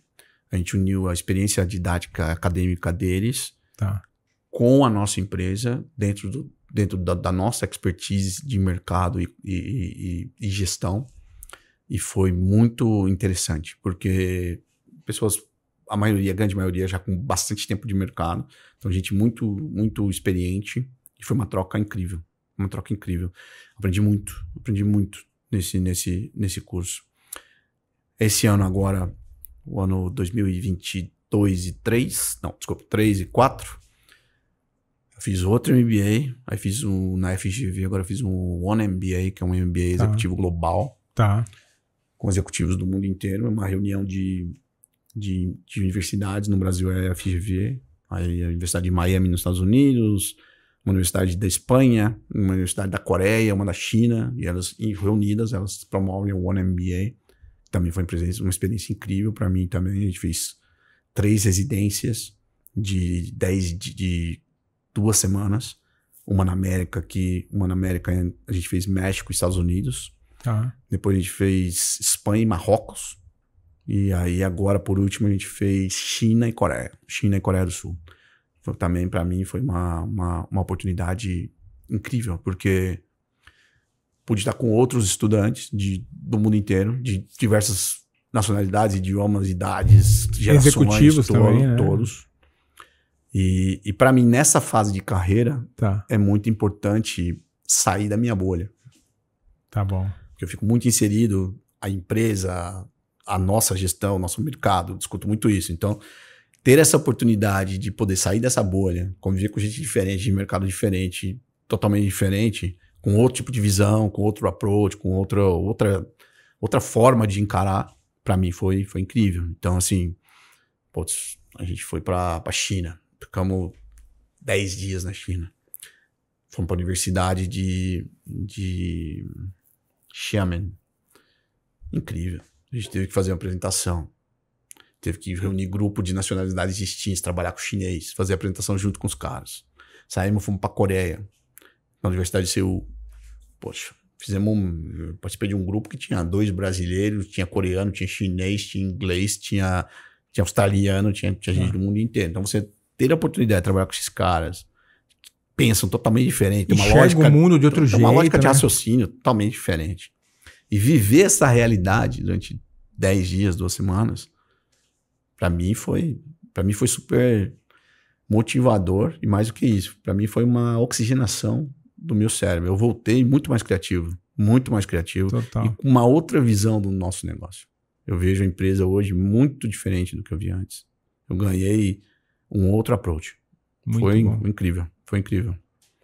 a gente uniu a experiência didática acadêmica deles com a nossa empresa dentro da nossa expertise de mercado e gestão. E foi muito interessante, porque pessoas... a grande maioria já com bastante tempo de mercado. Então, gente muito, muito experiente. E foi uma troca incrível. Aprendi muito nesse curso. Esse ano agora, o ano 2022 e 3 e 4, eu fiz outro MBA. Aí fiz na FGV, agora eu fiz um One MBA, que é um MBA executivo global. Com executivos do mundo inteiro. Uma reunião de universidades, no Brasil é a FGV, aí a Universidade de Miami nos Estados Unidos, uma universidade da Espanha, uma universidade da Coreia, uma da China, e elas reunidas, elas promovem o One MBA. Também foi uma experiência incrível para mim também. A gente fez 3 residências de 2 semanas, uma na América a gente fez México e Estados Unidos. Depois a gente fez Espanha e Marrocos. E aí agora, por último, a gente fez China e Coreia do Sul. Também, para mim, foi uma oportunidade incrível, porque pude estar com outros estudantes do mundo inteiro, de diversas nacionalidades, idiomas, idades, gerações. Executivos também, né? Todos. E para mim, nessa fase de carreira, Tá. é muito importante sair da minha bolha. Tá bom. Porque eu fico muito inserido, a empresa, a nossa gestão, o nosso mercado, discuto muito isso. Então, ter essa oportunidade de poder sair dessa bolha, conviver com gente diferente, de mercado diferente, totalmente diferente, com outro tipo de visão, com outro approach, com outra forma de encarar, para mim foi incrível. Então, assim, putz, a gente foi para a China, ficamos 10 dias na China. Fomos para a universidade de Xiamen. Incrível. A gente teve que fazer uma apresentação. Teve que reunir grupo de nacionalidades distintas, trabalhar com chinês, fazer a apresentação junto com os caras. Saímos, fomos para a Coreia, na Universidade de Seul. Poxa, eu participei de um grupo que tinha 2 brasileiros, tinha coreano, tinha chinês, tinha inglês, tinha australiano, tinha gente do mundo inteiro. Então você ter a oportunidade de trabalhar com esses caras, pensam totalmente diferente, tem uma lógica, o mundo de outro jeito, uma lógica de né? raciocínio totalmente diferente. E viver essa realidade durante 10 dias, 2 semanas, para mim foi super motivador, e mais do que isso, para mim foi uma oxigenação do meu cérebro. Eu voltei muito mais criativo Total. e com uma outra visão do nosso negócio. Eu vejo a empresa hoje muito diferente do que eu vi antes. Eu ganhei um outro approach. Foi incrível.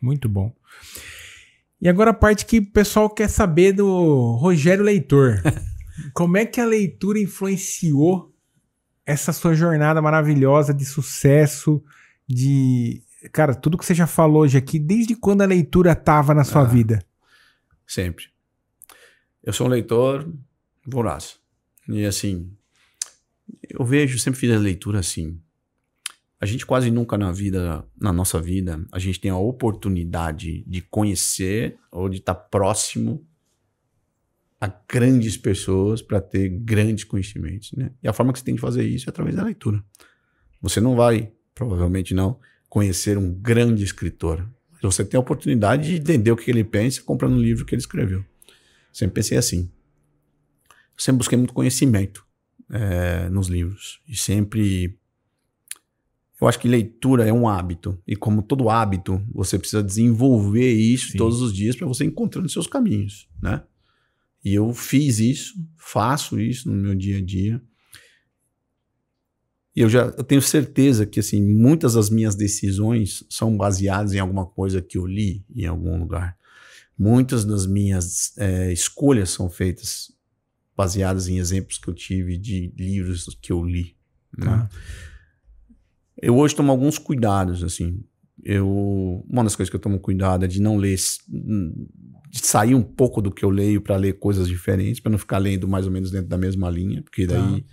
Muito bom. E agora a parte que o pessoal quer saber do Rogério Leitor. Como é que a leitura influenciou essa sua jornada maravilhosa de sucesso, Cara, tudo que você já falou hoje aqui, desde quando a leitura estava na sua vida? Sempre. Eu sou um leitor voraz. E assim, eu sempre fiz a leitura assim. A gente quase nunca na nossa vida, a gente tem a oportunidade de conhecer ou de estar próximo a grandes pessoas para ter grandes conhecimentos, né? E a forma que você tem de fazer isso é através da leitura. Você não vai, provavelmente não, conhecer um grande escritor. Mas você tem a oportunidade de entender o que ele pensa comprando um livro que ele escreveu. Sempre pensei assim. Sempre busquei muito conhecimento nos livros. E sempre... Eu acho que leitura é um hábito. E como todo hábito, você precisa desenvolver isso todos os dias para você encontrando seus caminhos, né? E eu fiz isso, faço isso no meu dia a dia. E eu tenho certeza que assim, muitas das minhas decisões são baseadas em alguma coisa que eu li em algum lugar. Muitas das minhas escolhas são feitas baseadas em exemplos que eu tive de livros que eu li, né? Eu hoje tomo alguns cuidados, assim. Uma das coisas que eu tomo cuidado é de não ler, de sair um pouco do que eu leio para ler coisas diferentes, para não ficar lendo mais ou menos dentro da mesma linha, porque daí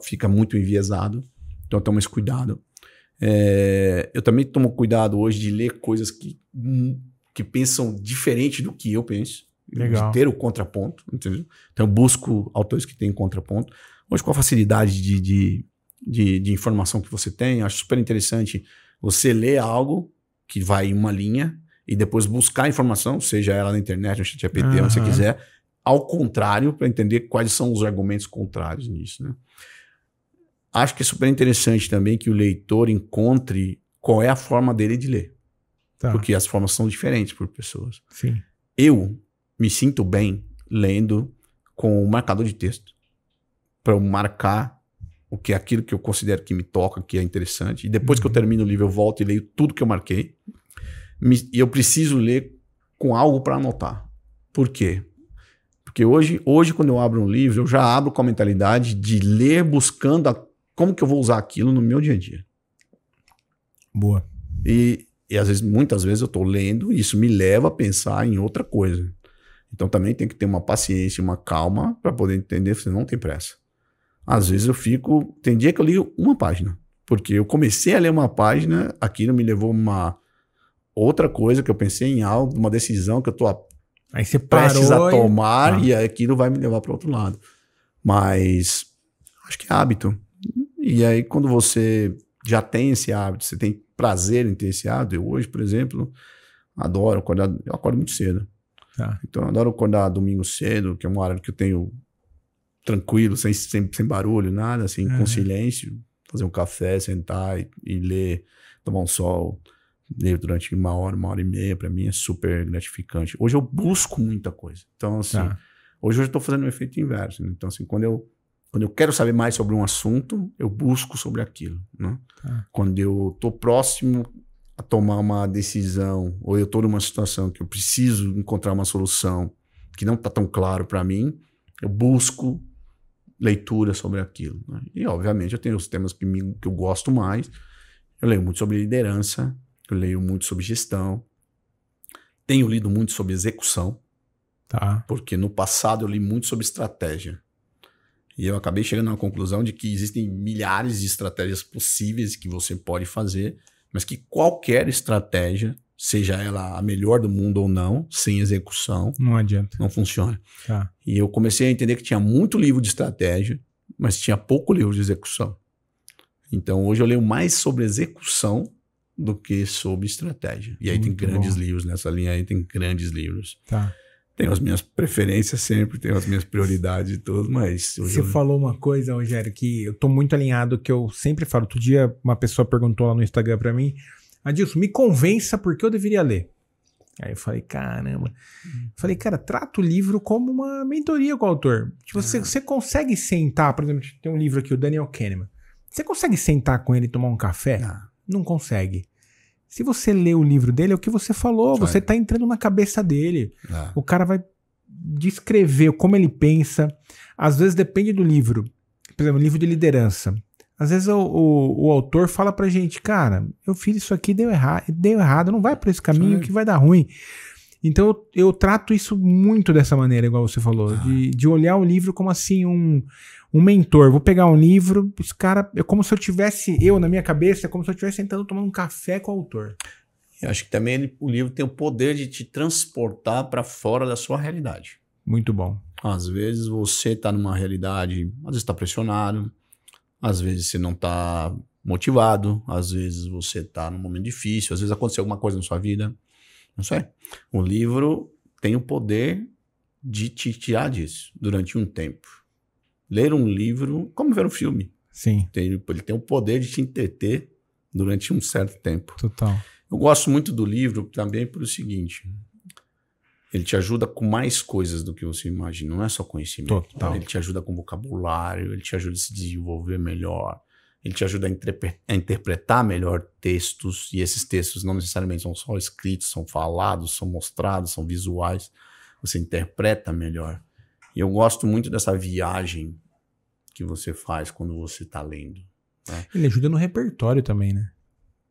fica muito enviesado. Então eu tomo esse cuidado. Eu também tomo cuidado hoje de ler coisas que pensam diferente do que eu penso. Legal. De ter o contraponto, entendeu? Então eu busco autores que têm contraponto. Hoje, com a facilidade de informação que você tem, acho super interessante você ler algo que vai em uma linha e depois buscar a informação, seja ela na internet, no ChatGPT, onde você quiser, ao contrário, para entender quais são os argumentos contrários nisso, né? Acho que é super interessante também que o leitor encontre qual é a forma dele de ler. Porque as formas são diferentes por pessoas. Sim. Eu me sinto bem lendo com um marcador de texto para eu marcar o que é aquilo que eu considero que me toca, que é interessante. E depois que eu termino o livro, eu volto e leio tudo que eu marquei. E eu preciso ler com algo para anotar. Por quê? Porque hoje, quando eu abro um livro, eu já abro com a mentalidade de ler buscando como que eu vou usar aquilo no meu dia a dia. Boa. E muitas vezes eu estou lendo e isso me leva a pensar em outra coisa. Então também tem que ter uma paciência, uma calma para poder entender, você não tem pressa. Às vezes tem dia que eu li uma página, porque eu comecei a ler uma página, aquilo me levou uma outra coisa que eu pensei em algo, uma decisão que eu estou prestes a tomar e aquilo vai me levar para outro lado. Mas acho que é hábito. E aí quando você já tem esse hábito, você tem prazer em ter esse hábito. Eu hoje, por exemplo, adoro acordar, eu acordo muito cedo. Então eu adoro acordar domingo cedo, que é uma hora que eu tenho tranquilo, sem barulho, nada, assim, com silêncio, fazer um café, sentar e ler, tomar um sol, ler durante 1 hora e meia, para mim é super gratificante. Hoje eu busco muita coisa. Então, assim, hoje eu estou fazendo um efeito inverso. Né? Então, assim, quando eu quero saber mais sobre um assunto, eu busco sobre aquilo. Né? Quando eu estou próximo a tomar uma decisão, ou eu estou numa situação que eu preciso encontrar uma solução que não está tão claro para mim, eu busco leitura sobre aquilo. Né? E, obviamente, eu tenho os temas que eu gosto mais. Eu leio muito sobre liderança, eu leio muito sobre gestão, tenho lido muito sobre execução, porque no passado eu li muito sobre estratégia. E eu acabei chegando à conclusão de que existem milhares de estratégias possíveis que você pode fazer, mas que qualquer estratégia, seja ela a melhor do mundo ou não, sem execução, não adianta. Não funciona. E eu comecei a entender que tinha muito livro de estratégia, mas tinha pouco livro de execução. Então hoje eu leio mais sobre execução do que sobre estratégia. E aí muito tem grandes livros nessa linha, aí tem grandes livros. Tenho as minhas preferências sempre, tenho as minhas prioridades e tudo, mas... Você falou uma coisa, Rogério, que eu tô muito alinhado, que eu sempre falo. Outro dia uma pessoa perguntou lá no Instagram pra mim, Adilson, me convença por que eu deveria ler. Aí eu falei, caramba. Falei, cara, trata o livro como uma mentoria com o autor. Tipo, você consegue sentar, por exemplo, tem um livro aqui, o Daniel Kahneman. Você consegue sentar com ele e tomar um café? Não consegue. Se você lê o livro dele, é o que você falou, você tá entrando na cabeça dele. O cara vai descrever como ele pensa. Às vezes depende do livro. Por exemplo, livro de liderança. Às vezes o autor fala pra gente, cara, eu fiz isso aqui, deu errado, não vai por esse caminho que vai dar ruim. Então eu trato isso muito dessa maneira, igual você falou, de olhar o livro como assim um mentor. Vou pegar um livro, esse cara, é como se eu tivesse, na minha cabeça, é como se eu estivesse sentando tomando um café com o autor. Eu acho que também o livro tem o poder de te transportar para fora da sua realidade. Muito bom. Às vezes você está numa realidade, às vezes está pressionado, às vezes você não está motivado, às vezes você está num momento difícil, às vezes aconteceu alguma coisa na sua vida, não sei. O livro tem o poder de te tirar disso durante um tempo. Ler um livro, como ver um filme. Sim. Ele tem o poder de te entreter durante um certo tempo. Total. Eu gosto muito do livro também pelo seguinte, ele te ajuda com mais coisas do que você imagina, não é só conhecimento. Total. Ele te ajuda com vocabulário, ele te ajuda a se desenvolver melhor, ele te ajuda a interpretar melhor textos, e esses textos não necessariamente são só escritos, são falados, são mostrados, são visuais, você interpreta melhor. E eu gosto muito dessa viagem que você faz quando você está lendo. Né? Ele ajuda no repertório também, né?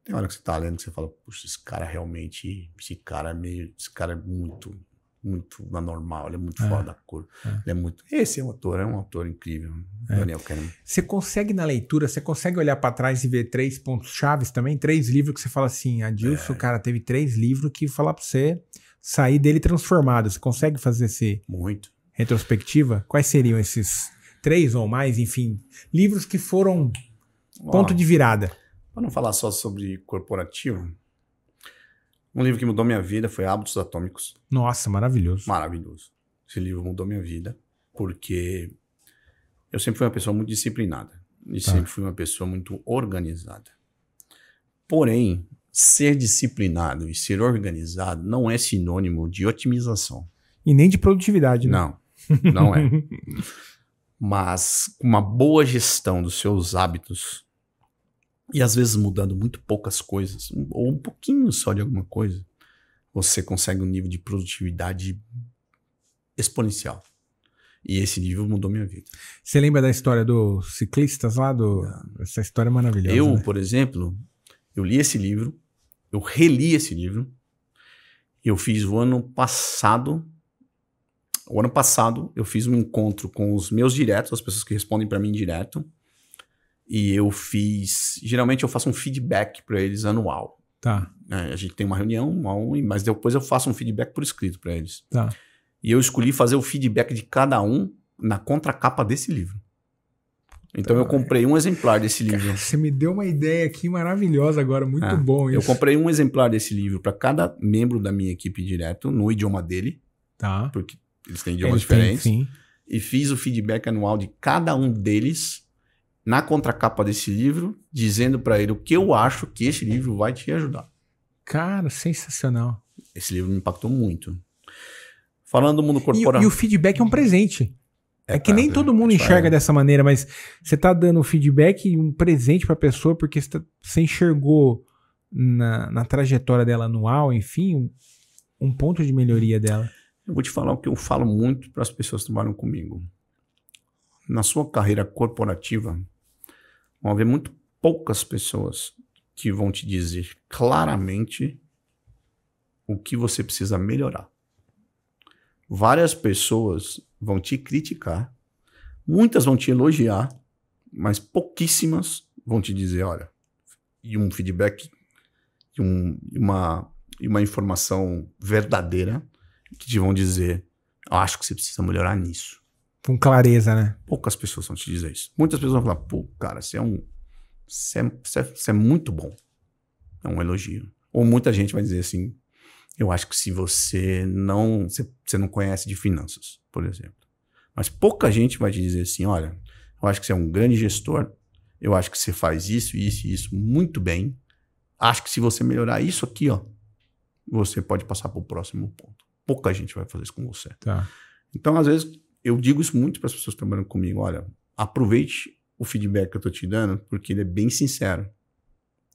Tem hora que você está lendo que você fala, puxa, esse cara é muito anormal, ele é muito fora da cor. Ele é muito... Esse é um autor incrível, Daniel Kahneman. Você consegue na leitura, você consegue olhar para trás e ver 3 pontos chaves também? 3 livros que você fala assim, Adilson, cara, teve 3 livros que falar para você sair dele transformado. Você consegue fazer esse... Muito. Retrospectiva? Quais seriam esses 3 ou mais, enfim, livros que foram ponto de virada? Para não falar só sobre corporativo, um livro que mudou minha vida foi Hábitos Atômicos. Nossa, maravilhoso. Maravilhoso. Esse livro mudou minha vida porque eu sempre fui uma pessoa muito disciplinada e sempre fui uma pessoa muito organizada. Porém, ser disciplinado e ser organizado não é sinônimo de otimização. E nem de produtividade, né? Não é. Mas uma boa gestão dos seus hábitos, e às vezes mudando muito poucas coisas, ou um pouquinho só de alguma coisa, você consegue um nível de produtividade exponencial. E esse nível mudou minha vida. Você lembra da história dos ciclistas lá? Essa história é maravilhosa. Né? Por exemplo, eu li esse livro, eu reli esse livro, eu fiz o ano passado eu fiz um encontro com os meus diretos, as pessoas que respondem para mim direto, e eu fiz... Geralmente eu faço um feedback para eles anual. Tá. A gente tem uma reunião, mas depois eu faço um feedback por escrito para eles. Tá. E eu escolhi fazer o feedback de cada um na contracapa desse livro. Então eu comprei um exemplar desse livro. Você me deu uma ideia aqui maravilhosa agora, muito bom isso. Eu comprei um exemplar desse livro para cada membro da minha equipe direto, no idioma dele. Tá. Porque eles têm idiomas diferentes. Sim. E fiz o feedback anual de cada um deles na contracapa desse livro, dizendo para ele o que eu acho que esse livro vai te ajudar. Cara, sensacional. Esse livro me impactou muito. Falando do mundo corporativo. E o feedback é um presente. É que nem todo mundo enxerga dessa maneira, mas você tá dando feedback e um presente pra pessoa porque você enxergou na trajetória dela anual, enfim, um ponto de melhoria dela. Eu vou te falar o que eu falo muito para as pessoas que trabalham comigo. Na sua carreira corporativa, vão haver muito poucas pessoas que vão te dizer claramente o que você precisa melhorar. Várias pessoas vão te criticar, muitas vão te elogiar, mas pouquíssimas vão te dizer, olha, e um feedback, e uma informação verdadeira que te vão dizer, eu acho que você precisa melhorar nisso. Com clareza, né? Poucas pessoas vão te dizer isso. Muitas pessoas vão falar, pô, cara, você é muito bom. É um elogio. Ou muita gente vai dizer assim, eu acho que se você não conhece de finanças, por exemplo. Mas pouca gente vai te dizer assim, olha, eu acho que você é um grande gestor, eu acho que você faz isso, isso e isso muito bem. Acho que se você melhorar isso aqui, ó, você pode passar para o próximo ponto. Pouca gente vai fazer isso com você. Tá. Então, às vezes, eu digo isso muito para as pessoas que trabalham comigo, olha, aproveite o feedback que eu tô te dando, porque ele é bem sincero.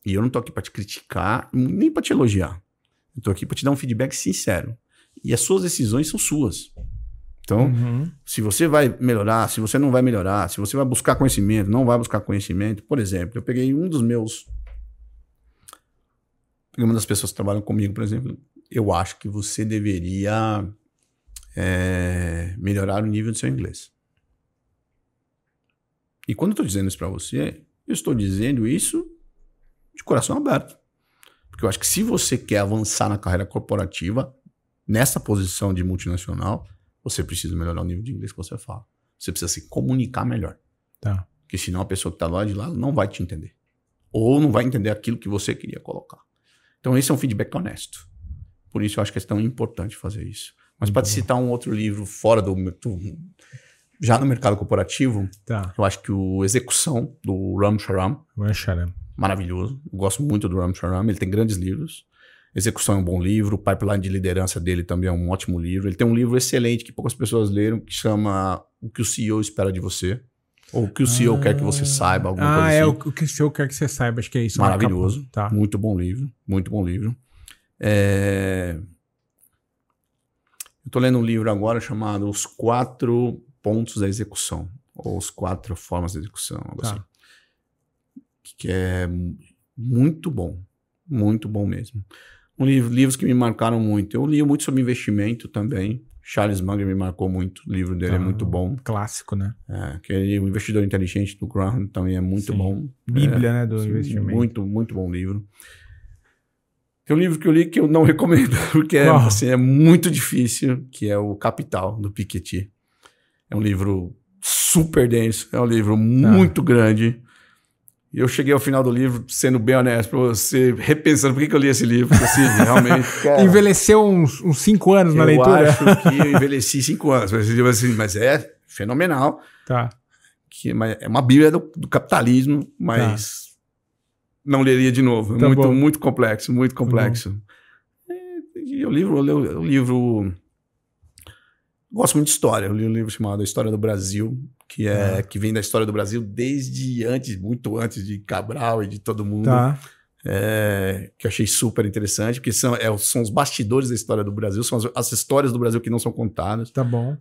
E eu não tô aqui para te criticar, nem para te elogiar. Eu tô aqui para te dar um feedback sincero. E as suas decisões são suas. Então, se você vai melhorar, se você não vai melhorar, se você vai buscar conhecimento, não vai buscar conhecimento. Por exemplo, eu peguei uma das pessoas que trabalham comigo, por exemplo, eu acho que você deveria melhorar o nível do seu inglês. E quando eu estou dizendo isso para você, eu estou dizendo isso de coração aberto. Porque eu acho que se você quer avançar na carreira corporativa, nessa posição de multinacional, você precisa melhorar o nível de inglês que você fala. Você precisa se comunicar melhor. Tá. Porque senão a pessoa que está lá de lá não vai te entender. Ou não vai entender aquilo que você queria colocar. Então esse é um feedback honesto. Por isso eu acho que é tão importante fazer isso. Mas para te citar um outro livro fora já no mercado corporativo, tá. Eu acho que o Execução, do Ram Charan, maravilhoso. Eu gosto muito do Ram Charan, ele tem grandes livros. Execução é um bom livro, o Pipeline de Liderança dele também é um ótimo livro. Ele tem um livro excelente que poucas pessoas leram, que chama O que o CEO espera de você. Ou o que o CEO quer que você saiba, alguma coisa assim. O que o CEO quer que você saiba, acho que é isso. Maravilhoso, tá. Muito bom livro, muito bom livro. Eu tô lendo um livro agora chamado Os 4 Pontos da Execução, ou Os 4 Formas da Execução, algo assim. Que é muito bom mesmo. Livros que me marcaram muito. Eu li muito sobre investimento também. Charles Munger me marcou muito. O livro dele é muito bom. Clássico, né? O Investidor Inteligente do Graham também é muito bom. Bíblia, né, do investimento. Muito, muito bom livro. Tem um livro que eu li que eu não recomendo, porque é muito difícil, que é o Capital, do Piketty. É um livro super denso, é um livro muito grande. E eu cheguei ao final do livro, sendo bem honesto pra você, repensando por que eu li esse livro. Porque, assim, realmente, cara, envelheceu uns 5 anos na leitura? Eu acho que eu envelheci 5 anos. Mas é fenomenal. Tá. É uma bíblia do capitalismo, mas não leria de novo. É muito complexo, muito complexo. E o livro... Gosto muito de história. Eu li um livro chamado A História do Brasil, que vem da história do Brasil desde muito antes de Cabral e de todo mundo. Tá. Que eu achei super interessante, porque são os bastidores da história do Brasil, são as histórias do Brasil que não são contadas. Tá bom.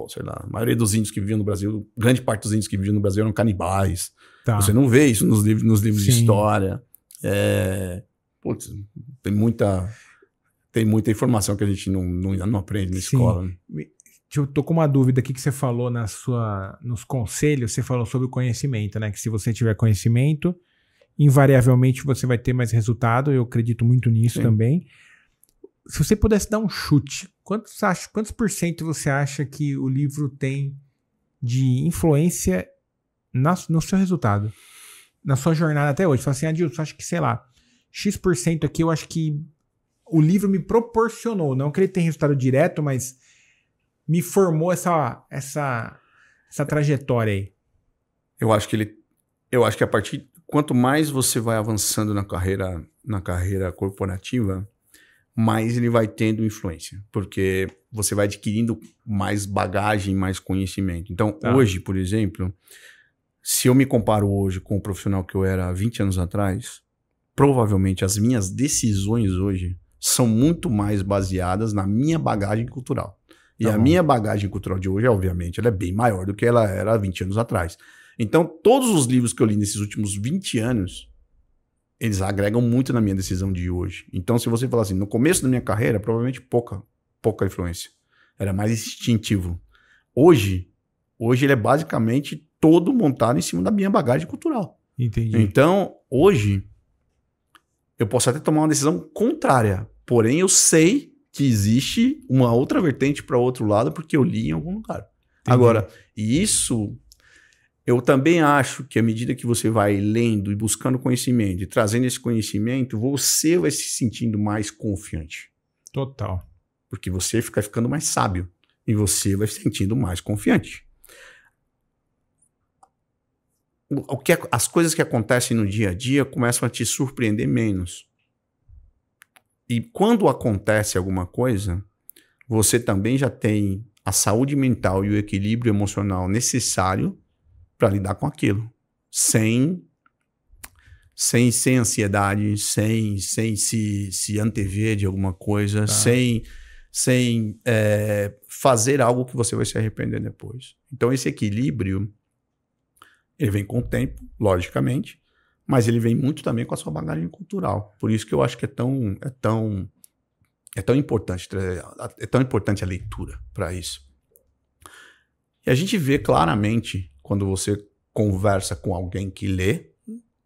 Sei lá, a maioria dos índios que viviam no Brasil, grande parte dos índios que viviam no Brasil eram canibais. Tá. Você não vê isso nos livros de história. Tem muita informação que a gente não aprende na escola. Né? Eu tô com uma dúvida aqui que você falou nos conselhos, você falou sobre o conhecimento, né? Que se você tiver conhecimento, invariavelmente você vai ter mais resultado. Eu acredito muito nisso também. Se você pudesse dar um chute, quantos por cento você acha que o livro tem de influência no seu resultado? Na sua jornada até hoje? Você fala assim, Adilson, acho que, sei lá, X% aqui eu acho que o livro me proporcionou, não que ele tenha resultado direto, mas me formou essa trajetória aí. Eu acho que Eu acho que quanto mais você vai avançando na carreira corporativa, mais ele vai tendo influência, porque você vai adquirindo mais bagagem, mais conhecimento. Então, hoje, por exemplo, se eu me comparo hoje com o profissional que eu era há 20 anos atrás, provavelmente as minhas decisões hoje são muito mais baseadas na minha bagagem cultural. E a minha bagagem cultural de hoje, obviamente, ela é bem maior do que ela era há 20 anos atrás. Então, todos os livros que eu li nesses últimos 20 anos, eles agregam muito na minha decisão de hoje. Então, se você falar assim, no começo da minha carreira, provavelmente pouca influência. Era mais instintivo. Hoje ele é basicamente todo montado em cima da minha bagagem cultural. Entendi. Então, hoje, eu posso até tomar uma decisão contrária. Porém, eu sei que existe uma outra vertente para o outro lado, porque eu li em algum lugar. Entendi. Agora, isso... Eu também acho que à medida que você vai lendo e buscando conhecimento e trazendo esse conhecimento, você vai se sentindo mais confiante. Total. Porque você fica ficando mais sábio e você vai se sentindo mais confiante. As coisas que acontecem no dia a dia começam a te surpreender menos. E quando acontece alguma coisa, você também já tem a saúde mental e o equilíbrio emocional necessário para lidar com aquilo, sem ansiedade, sem se antever de alguma coisa, sem fazer algo que você vai se arrepender depois. Então esse equilíbrio, ele vem com o tempo, logicamente, mas ele vem muito também com a sua bagagem cultural. Por isso que eu acho que é tão importante a leitura para isso. E a gente vê claramente quando você conversa com alguém que lê,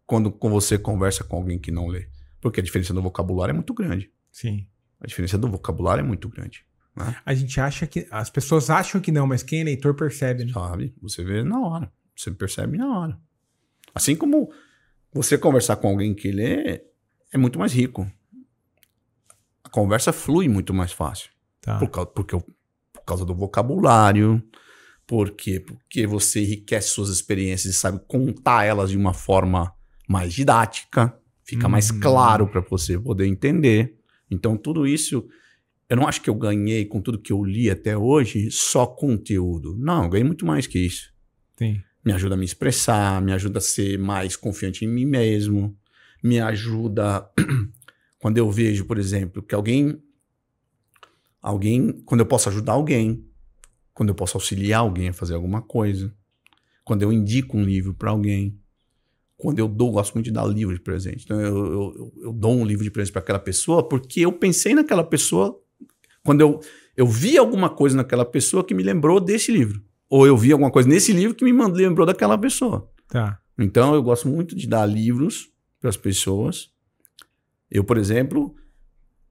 quando você conversa com alguém que não lê. Porque a diferença do vocabulário é muito grande. Sim. A diferença do vocabulário é muito grande. Né? A gente acha que... As pessoas acham que não, mas quem é leitor percebe, né? Sabe? Você vê na hora. Você percebe na hora. Assim como você conversar com alguém que lê, é muito mais rico. A conversa flui muito mais fácil. Tá. Por causa do vocabulário... Por quê? Porque você enriquece suas experiências e sabe contar elas de uma forma mais didática, fica mais claro para você poder entender. Então, tudo isso, eu não acho que eu ganhei com tudo que eu li até hoje só conteúdo. Não, eu ganhei muito mais que isso. Sim. Me ajuda a me expressar, me ajuda a ser mais confiante em mim mesmo, me ajuda... Quando eu vejo, por exemplo, que quando eu posso ajudar alguém, quando eu posso auxiliar alguém a fazer alguma coisa, quando eu indico um livro para alguém, quando eu gosto muito de dar livro de presente. Então eu dou um livro de presente para aquela pessoa porque eu pensei naquela pessoa, quando eu vi alguma coisa naquela pessoa que me lembrou desse livro. Ou eu vi alguma coisa nesse livro que me lembrou daquela pessoa. Tá. Então eu gosto muito de dar livros para as pessoas. Eu, por exemplo,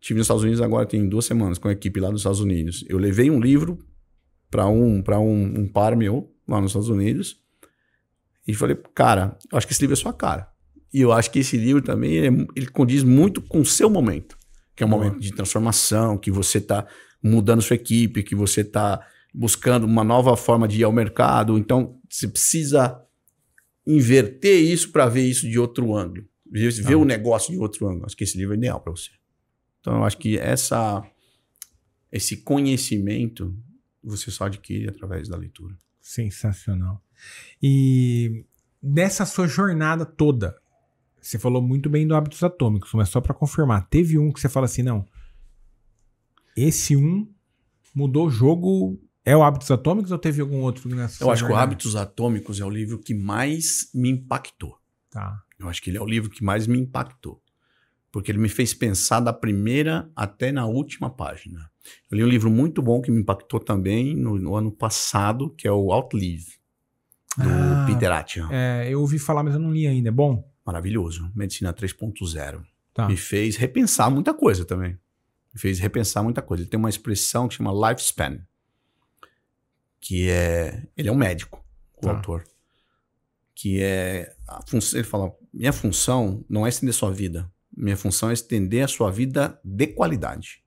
estive nos Estados Unidos agora tem 2 semanas com a equipe lá dos Estados Unidos. Eu levei um livro para um par meu lá nos Estados Unidos e falei, cara, eu acho que esse livro é sua cara. E eu acho que esse livro também, ele condiz muito com o seu momento, que é um momento de transformação, que você está mudando sua equipe, que você está buscando uma nova forma de ir ao mercado. Então, você precisa inverter isso para ver isso de outro ângulo, ver o negócio de outro ângulo. Acho que esse livro é ideal para você. Então, eu acho que esse conhecimento você só adquire através da leitura. Sensacional. E nessa sua jornada toda, você falou muito bem do Hábitos Atômicos, mas só para confirmar, teve um que você fala assim, não, esse mudou o jogo, é o Hábitos Atômicos ou teve algum outro nessa Eu acho jornada? que o Hábitos Atômicos é o livro que mais me impactou. Tá. Eu acho que ele é o livro que mais me impactou. Porque ele me fez pensar da primeira até na última página. Eu li um livro muito bom que me impactou também no ano passado, que é o Outlive, do Peter Attia. Eu ouvi falar, mas eu não li ainda. É bom? Maravilhoso. Medicina 3.0. Tá. Me fez repensar muita coisa também. Ele tem uma expressão que chama lifespan, que ele é um médico, o autor. Que ele fala, minha função não é estender sua vida. Minha função é estender a sua vida de qualidade.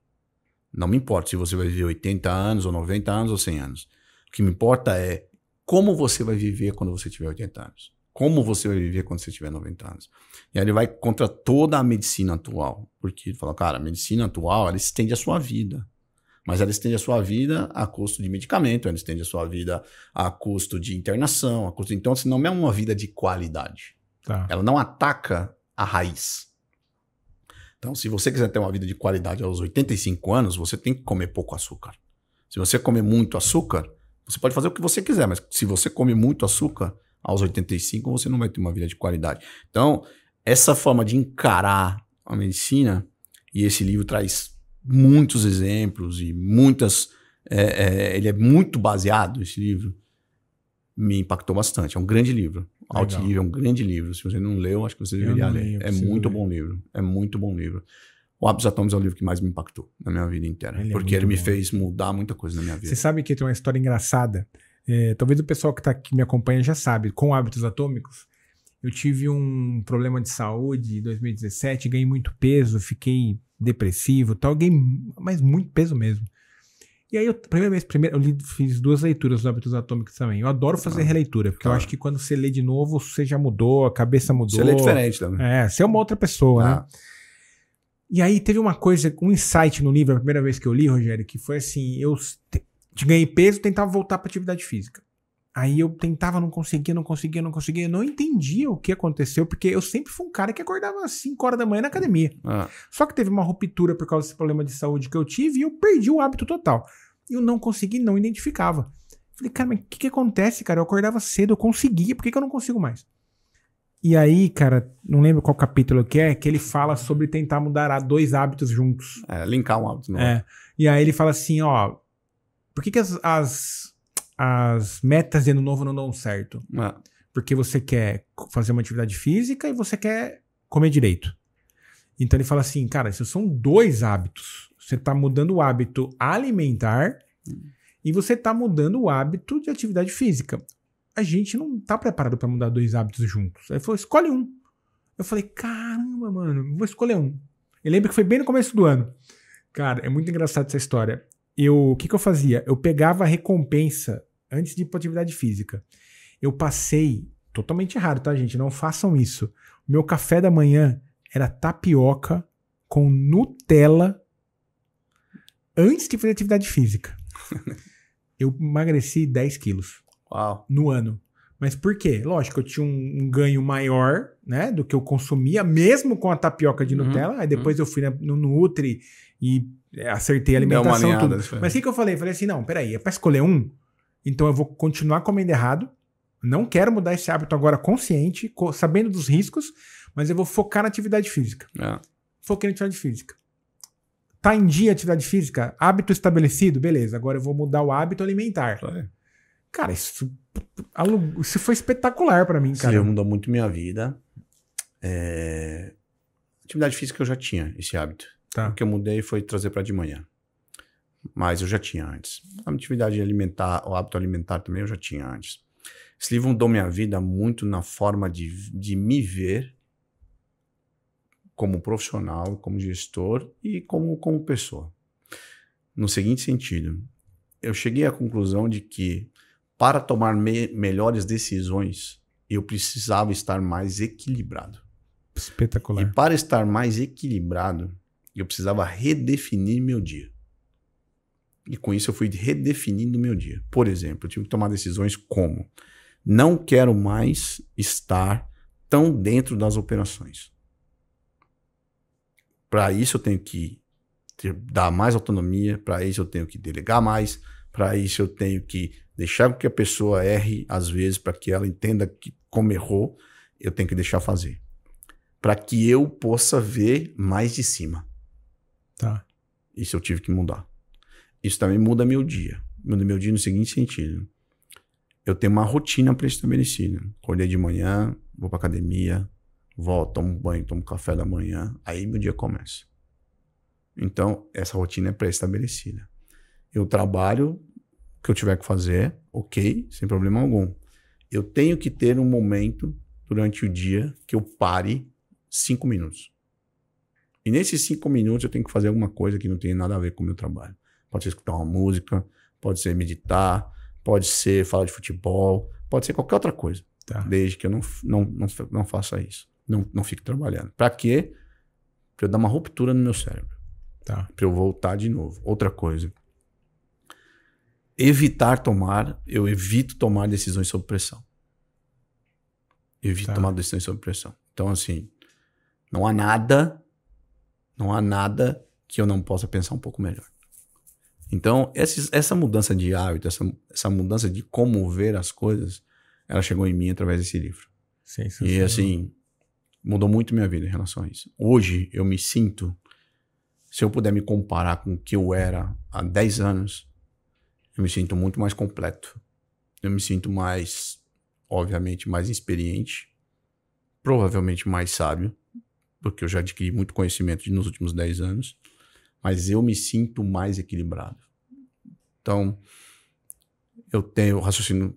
Não me importa se você vai viver 80 anos, ou 90 anos, ou 100 anos. O que me importa é como você vai viver quando você tiver 80 anos. Como você vai viver quando você tiver 90 anos? E aí ele vai contra toda a medicina atual. Porque ele fala, cara, a medicina atual, ela estende a sua vida. Mas ela estende a sua vida a custo de medicamento, ela estende a sua vida a custo de internação, a custo... Então, assim, não é uma vida de qualidade. Tá. Ela não ataca a raiz. Então, se você quiser ter uma vida de qualidade aos 85 anos, você tem que comer pouco açúcar. Se você comer muito açúcar, você pode fazer o que você quiser, mas se você come muito açúcar aos 85, você não vai ter uma vida de qualidade. Então, essa forma de encarar a medicina, e esse livro traz muitos exemplos e muitas... ele é muito baseado, esse livro, me impactou bastante. É um grande livro. Altilivre é um grande livro. Se você não leu, acho que você deveria ler. É muito bom livro. É muito bom livro. O Hábitos Atômicos é o livro que mais me impactou na minha vida inteira. Porque ele me fez mudar muita coisa na minha vida. Você sabe que tem uma história engraçada. Talvez o pessoal que me acompanha já sabe. Com Hábitos Atômicos, eu tive um problema de saúde em 2017, ganhei muito peso, fiquei depressivo, tal, mas muito peso mesmo. E aí, fiz 2 leituras dos Hábitos Atômicos também. Eu adoro fazer releitura, porque eu acho que quando você lê de novo, você já mudou, a cabeça mudou. Você lê diferente também. Você é uma outra pessoa, né? E aí teve uma coisa, um insight no livro, a primeira vez que eu li, Rogério, que foi assim, eu ganhei peso, tentava voltar para atividade física. Aí eu tentava, não conseguia, eu não entendia o que aconteceu, porque eu sempre fui um cara que acordava às 5 horas da manhã na academia. Só que teve uma ruptura por causa desse problema de saúde que eu tive e eu perdi o hábito total. Eu não consegui, não identificava. Falei, cara, mas o que acontece, cara? Eu acordava cedo, eu conseguia, por que eu não consigo mais? E aí, cara, não lembro qual capítulo que ele fala sobre tentar mudar 2 hábitos juntos. Linkar um hábito. Não E aí ele fala assim, ó, por que as metas de ano novo não dão certo? Porque você quer fazer uma atividade física e você quer comer direito. Então ele fala assim, cara, isso são 2 hábitos. Você tá mudando o hábito alimentar e você tá mudando o hábito de atividade física. A gente não tá preparado para mudar 2 hábitos juntos. Aí ele falou, escolhe um. Eu falei, caramba, mano, vou escolher um. Eu lembro que foi bem no começo do ano. Cara, é muito engraçado essa história. O que eu fazia? Eu pegava a recompensa antes de ir pra atividade física. Eu passei, totalmente errado, tá, gente? Não façam isso. O meu café da manhã era tapioca com Nutella antes de fazer atividade física. Eu emagreci 10 quilos. Uau. No ano. Mas por quê? Lógico, eu tinha um ganho maior, né, do que eu consumia, mesmo com a tapioca de Nutella. Aí depois eu fui no Nutri e acertei a alimentação, tudo. Mas o que eu falei? Falei assim, não, peraí, é pra escolher um? Então eu vou continuar comendo errado. Não quero mudar esse hábito agora consciente, sabendo dos riscos, mas eu vou focar na atividade física. Foquei na atividade física. Tá em dia a atividade física? Hábito estabelecido? Beleza, agora eu vou mudar o hábito alimentar. Cara, isso foi espetacular pra mim, cara. Isso mudou muito minha vida. Atividade física eu já tinha esse hábito. Tá. O que eu mudei foi trazer pra de manhã. Mas eu já tinha antes. A atividade alimentar, o hábito alimentar também eu já tinha antes. Esse livro mudou minha vida muito na forma de me ver como profissional, como gestor e como pessoa. No seguinte sentido, eu cheguei à conclusão de que para tomar melhores decisões, eu precisava estar mais equilibrado. Espetacular. E para estar mais equilibrado, eu precisava redefinir meu dia. E com isso eu fui redefinindo meu dia. Por exemplo, eu tive que tomar decisões como: não quero mais estar tão dentro das operações. Para isso eu tenho que dar mais autonomia, para isso eu tenho que delegar mais, para isso eu tenho que deixar que a pessoa erre às vezes, para que ela entenda que como errou, eu tenho que deixar fazer. Para que eu possa ver mais de cima. Tá. Isso eu tive que mudar. Isso também muda meu dia. Muda meu dia no seguinte sentido. Eu tenho uma rotina pré-estabelecida. Acordei de manhã, vou pra academia, volto, tomo banho, tomo café da manhã, aí meu dia começa. Então, essa rotina é pré-estabelecida. Eu trabalho o que eu tiver que fazer, ok, sem problema algum. Eu tenho que ter um momento durante o dia que eu pare 5 minutos. E nesses 5 minutos eu tenho que fazer alguma coisa que não tem nada a ver com o meu trabalho. Pode ser escutar uma música, pode ser meditar, pode ser falar de futebol, pode ser qualquer outra coisa. Tá. Desde que eu não faça isso. Não fique trabalhando. Pra quê? Pra eu dar uma ruptura no meu cérebro. Tá. Pra eu voltar de novo. Outra coisa. Eu evito tomar decisões sob pressão. Evito tomar decisões sob pressão. Então, assim, não há nada que eu não possa pensar um pouco melhor. Então, essa mudança de hábito, essa mudança de como ver as coisas, ela chegou em mim através desse livro. E, assim, mudou muito minha vida em relação a isso. Hoje, eu me sinto, se eu puder me comparar com o que eu era há 10 anos, eu me sinto muito mais completo. Eu me sinto mais, obviamente, mais experiente, provavelmente mais sábio, porque eu já adquiri muito conhecimento nos últimos 10 anos, mas eu me sinto mais equilibrado. Então,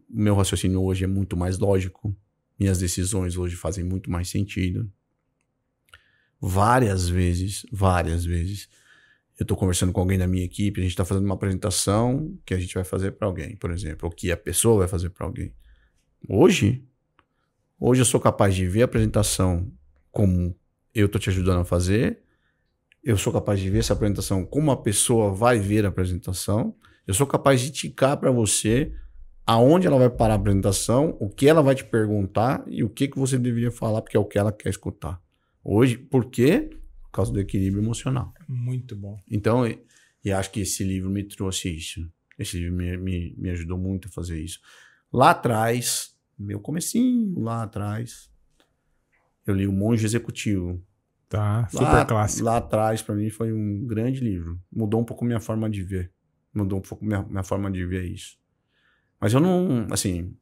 meu raciocínio hoje é muito mais lógico, minhas decisões hoje fazem muito mais sentido. Várias vezes, eu estou conversando com alguém da minha equipe, a gente está fazendo uma apresentação que a gente vai fazer para alguém, por exemplo, ou que a pessoa vai fazer para alguém. Hoje eu sou capaz de ver a apresentação como eu estou te ajudando a fazer, eu sou capaz de ver essa apresentação como a pessoa vai ver a apresentação, eu sou capaz de ticar para você aonde ela vai parar a apresentação, o que ela vai te perguntar e o que você deveria falar, porque é o que ela quer escutar. Hoje, por quê? Por causa do equilíbrio emocional. Muito bom. Então, e acho que esse livro me trouxe isso. Esse livro me ajudou muito a fazer isso. Lá atrás, meu comecinho, lá atrás, eu li O Monge Executivo. Tá, super clássico. Lá atrás, para mim, foi um grande livro. Mudou um pouco minha forma de ver. Mudou um pouco minha forma de ver isso. Mas eu não, assim,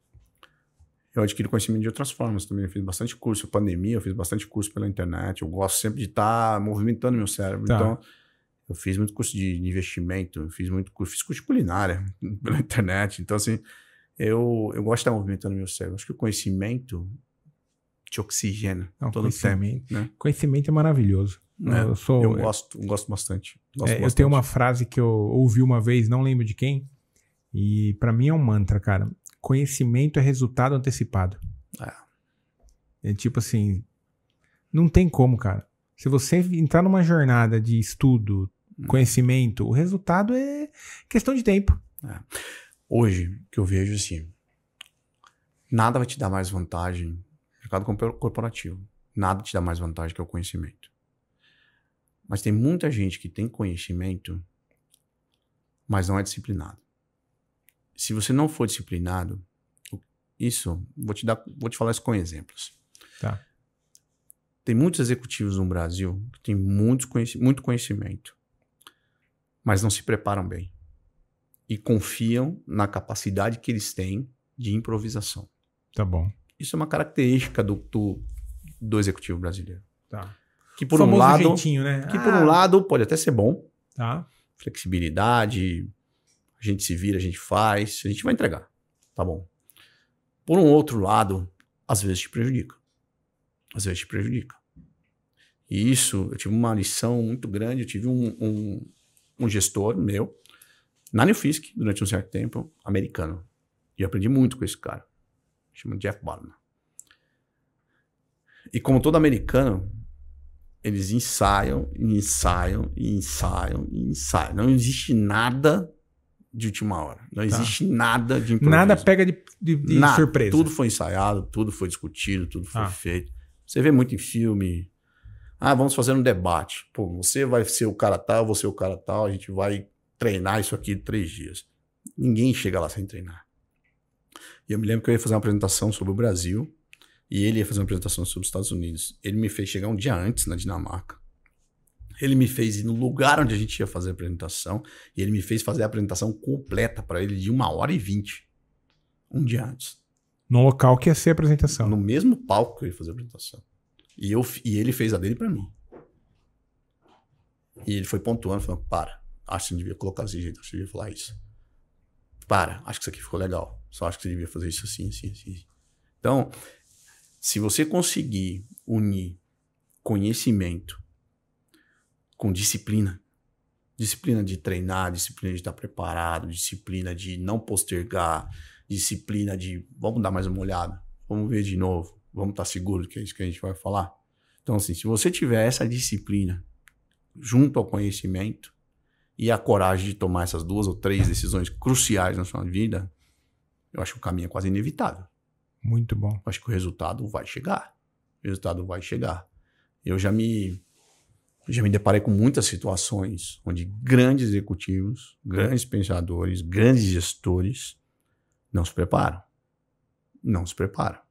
eu adquiro conhecimento de outras formas também. Eu fiz bastante curso, pandemia, eu fiz bastante curso pela internet. Eu gosto sempre de estar movimentando meu cérebro. Tá. Então, eu fiz muito curso de investimento, eu fiz curso de culinária pela internet. Então, assim, eu gosto de estar movimentando meu cérebro. Acho que o conhecimento te oxigena todo o tempo. Né? Conhecimento é maravilhoso. Eu gosto bastante. Eu tenho uma frase que eu ouvi uma vez, não lembro de quem, e pra mim é um mantra, cara. Conhecimento é resultado antecipado. É tipo assim, não tem como, cara. Se você entrar numa jornada de estudo, conhecimento, o resultado é questão de tempo. Hoje, o que eu vejo assim, nada vai te dar mais vantagem, mercado corporativo, nada te dá mais vantagem que o conhecimento. Mas tem muita gente que tem conhecimento, mas não é disciplinado. Se você não for disciplinado, vou te falar isso com exemplos. Tá. Tem muitos executivos no Brasil que têm muito conhecimento, mas não se preparam bem. E confiam na capacidade que eles têm de improvisação. Tá bom. Isso é uma característica do executivo brasileiro. Tá. Que por um lado, jeitinho, né? Que por um lado pode até ser bom. Tá. Flexibilidade, a gente se vira, a gente faz, a gente vai entregar. Tá bom. Por um outro lado, às vezes te prejudica. E isso, eu tive uma lição muito grande. Eu tive um gestor meu, na Newfisk, durante um certo tempo, americano. E eu aprendi muito com esse cara. Chama Jeff Ballmer. E como todo americano, eles ensaiam. Não existe nada de última hora. Não existe nada de improviso. Nada pega de surpresa. Tudo foi ensaiado, tudo foi discutido, tudo foi feito. Você vê muito em filme. Vamos fazer um debate. Pô, você vai ser o cara tal, eu vou ser o cara tal, a gente vai treinar isso aqui em 3 dias. Ninguém chega lá sem treinar. E eu me lembro que eu ia fazer uma apresentação sobre o Brasil e ele ia fazer uma apresentação sobre os Estados Unidos. Ele me fez chegar um dia antes na Dinamarca. Ele me fez ir no lugar onde a gente ia fazer a apresentação e ele me fez fazer a apresentação completa para ele de 1h20. Um dia antes. No local que ia ser a apresentação. No mesmo palco que eu ia fazer a apresentação. E ele fez a dele para mim. E ele foi pontuando, falando, acho que você não devia colocar desse jeito, acho que você devia falar isso. Acho que isso aqui ficou legal. Só acho que você devia fazer isso assim. Então, se você conseguir unir conhecimento com disciplina de treinar, disciplina de estar preparado, disciplina de não postergar, disciplina de vamos dar mais uma olhada. Vamos ver de novo. Vamos estar seguros que é isso que a gente vai falar? Então, assim, se você tiver essa disciplina junto ao conhecimento e a coragem de tomar essas 2 ou 3 decisões cruciais na sua vida, eu acho que o caminho é quase inevitável. Muito bom. Eu acho que o resultado vai chegar. O resultado vai chegar. Eu já me deparei com muitas situações onde grandes executivos, grandes pensadores, grandes gestores não se preparam. Não se preparam.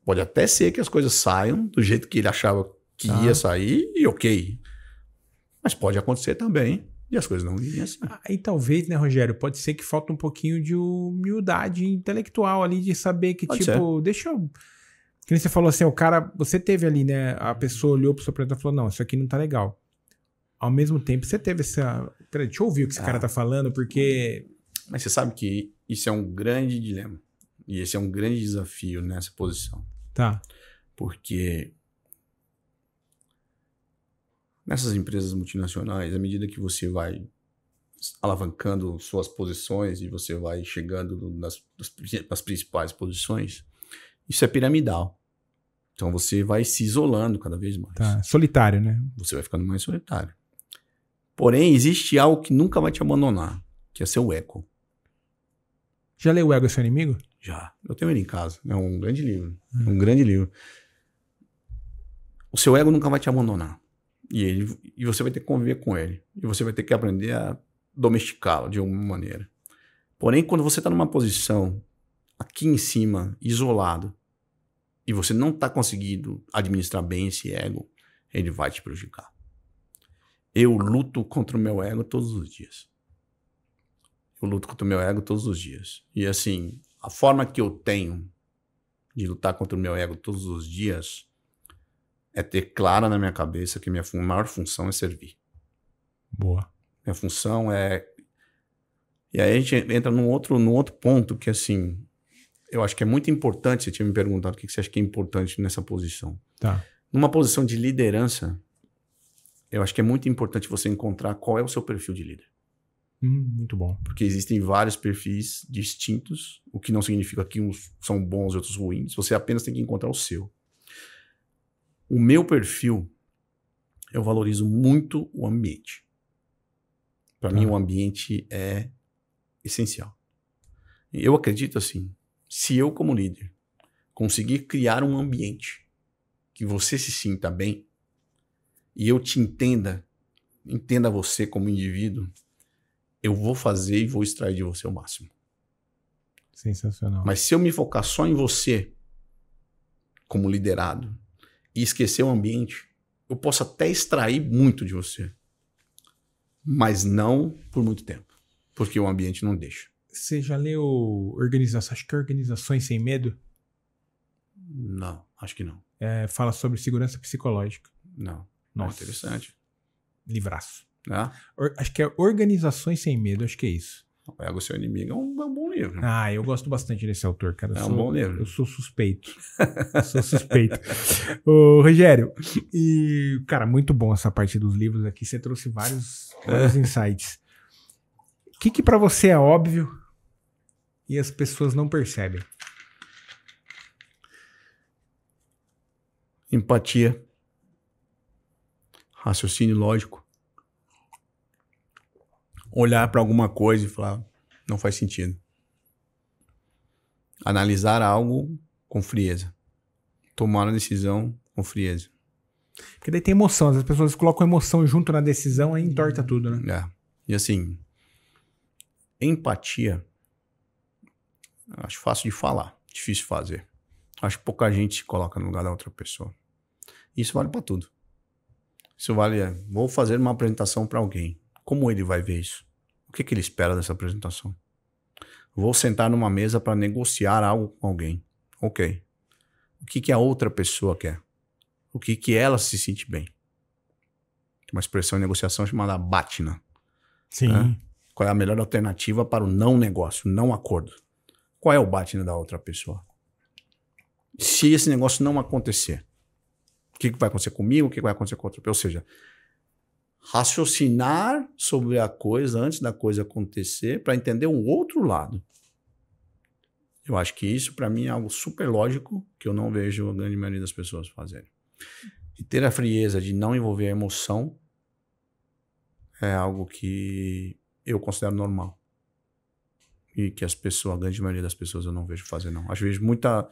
Pode até ser que as coisas saiam do jeito que ele achava que ia sair e ok. Mas pode acontecer também e as coisas não virem assim. E talvez, né, Rogério, pode ser que falta um pouquinho de humildade intelectual ali, de saber que, pode tipo, ser. Deixa eu... Que nem você falou assim, o cara, você teve ali, né, a pessoa olhou pro seu projeto e falou, não, isso aqui não tá legal. Ao mesmo tempo, você teve essa... Peraí, deixa eu ouvir o que esse cara tá falando, porque... Mas você sabe que isso é um grande dilema. E esse é um grande desafio nessa posição. Tá. Porque nessas empresas multinacionais, à medida que você vai alavancando suas posições e você vai chegando nas principais posições, isso é piramidal. Então você vai se isolando cada vez mais. Tá. Solitário, né? Você vai ficando mais solitário. Porém, existe algo que nunca vai te abandonar, que é seu ego. Já leu O Ego é Seu Inimigo? Já. Eu tenho ele em casa. É um grande livro. Um grande livro. O seu ego nunca vai te abandonar. E você vai ter que conviver com ele. E você vai ter que aprender a domesticá-lo de alguma maneira. Porém, quando você está numa posição aqui em cima, isolado, e você não está conseguindo administrar bem esse ego, ele vai te prejudicar. Eu luto contra o meu ego todos os dias. Eu luto contra o meu ego todos os dias. E assim, a forma que eu tenho de lutar contra o meu ego todos os dias é ter clara na minha cabeça que minha maior função é servir. Boa. Minha função é... E aí a gente entra num outro ponto que, assim, eu acho que é muito importante. Você tinha me perguntado o que você acha que é importante nessa posição. Tá. Numa posição de liderança, eu acho que é muito importante você encontrar qual é o seu perfil de líder. Muito bom. Porque existem vários perfis distintos, o que não significa que uns são bons e outros ruins. Você apenas tem que encontrar o seu. O meu perfil, eu valorizo muito o ambiente. Para mim, o ambiente é essencial. Eu acredito assim, se eu como líder conseguir criar um ambiente que você se sinta bem e eu te entenda você como indivíduo, eu vou fazer e vou extrair de você o máximo. Sensacional. Mas se eu me focar só em você como liderado e esquecer o ambiente, eu posso até extrair muito de você, mas não por muito tempo, porque o ambiente não deixa. Você já leu acho que Organizações Sem Medo? Não, acho que não. Fala sobre segurança psicológica. Não. Nossa. Interessante. Livraço. É? Acho que é Organizações Sem Medo, acho que é isso. O Ego Seu Inimigo é um bom livro. Eu gosto bastante desse autor, cara. Um bom livro. Eu sou suspeito. Ô, Rogério, e, cara, muito bom essa parte dos livros aqui. Você trouxe vários insights. O que pra você é óbvio e as pessoas não percebem? Empatia. Raciocínio lógico. Olhar para alguma coisa e falar, não faz sentido. Analisar algo com frieza. Tomar uma decisão com frieza. Porque daí tem emoção. As pessoas colocam emoção junto na decisão, aí entorta tudo, né? E assim, empatia, acho fácil de falar, difícil de fazer. Acho que pouca gente se coloca no lugar da outra pessoa. Isso vale para tudo. Isso vale, vou fazer uma apresentação para alguém. Como ele vai ver isso? O que ele espera dessa apresentação? Vou sentar numa mesa para negociar algo com alguém. Ok. O que a outra pessoa quer? O que ela se sente bem? Tem uma expressão em negociação chamada BATNA. Sim. Né? Qual é a melhor alternativa para o não negócio, não acordo? Qual é o BATNA da outra pessoa? Se esse negócio não acontecer, o que vai acontecer comigo? O que vai acontecer com outra pessoa? Ou seja, raciocinar sobre a coisa antes da coisa acontecer para entender o outro lado. Eu acho que isso, para mim, é algo super lógico que eu não vejo a grande maioria das pessoas fazerem. E ter a frieza de não envolver a emoção é algo que eu considero normal. E que a grande maioria das pessoas eu não vejo fazer, não. Às vezes muita...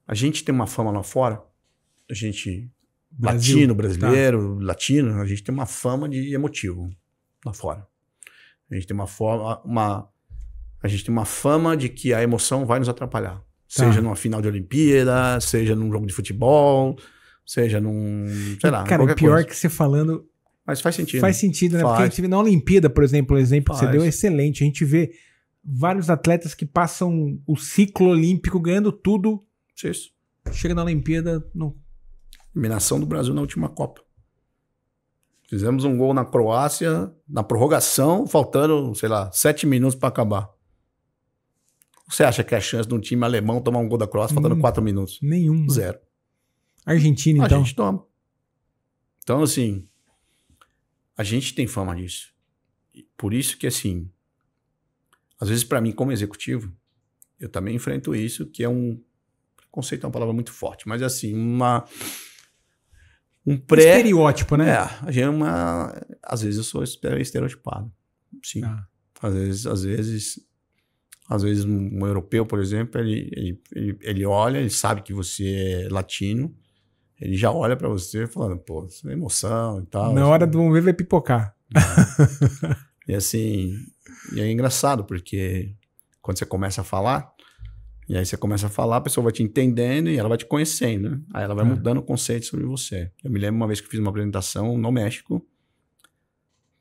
A gente tem uma fama lá fora, a gente... Brasil, brasileiro, latino, a gente tem uma fama de emotivo lá fora. A gente tem a gente tem uma fama de que a emoção vai nos atrapalhar. Seja numa final de Olimpíada, seja num jogo de futebol, seja num... sei lá, cara, qualquer pior coisa. que você falando... Mas faz sentido. Faz sentido, né? Faz. Porque a gente vê na Olimpíada, por exemplo, o exemplo que você Faz. deu é excelente. A gente vê vários atletas que passam o ciclo olímpico ganhando tudo. Isso. Chega na Olimpíada... Não... Eliminação do Brasil na última Copa. Fizemos um gol na Croácia, na prorrogação, faltando, sei lá, 7 minutos para acabar. Você acha que é a chance de um time alemão tomar um gol da Croácia faltando 4 minutos? Nenhum. 0. Argentina, então. A gente toma. Então, assim, a gente tem fama disso. Por isso que, assim, às vezes para mim, como executivo, eu também enfrento isso, que é um... Conceito é uma palavra muito forte, mas assim, um estereótipo, né? Às vezes eu sou estereotipado. Sim. Às vezes um europeu, por exemplo, ele olha, ele sabe que você é latino, ele já olha pra você falando, pô, isso é emoção e tal. Na hora do vamos ver vai pipocar. E assim, e é engraçado, porque quando você começa a falar, e aí você começa a falar, a pessoa vai te entendendo e ela vai te conhecendo, né? Aí ela vai mudando o conceito sobre você. Eu me lembro uma vez que eu fiz uma apresentação no México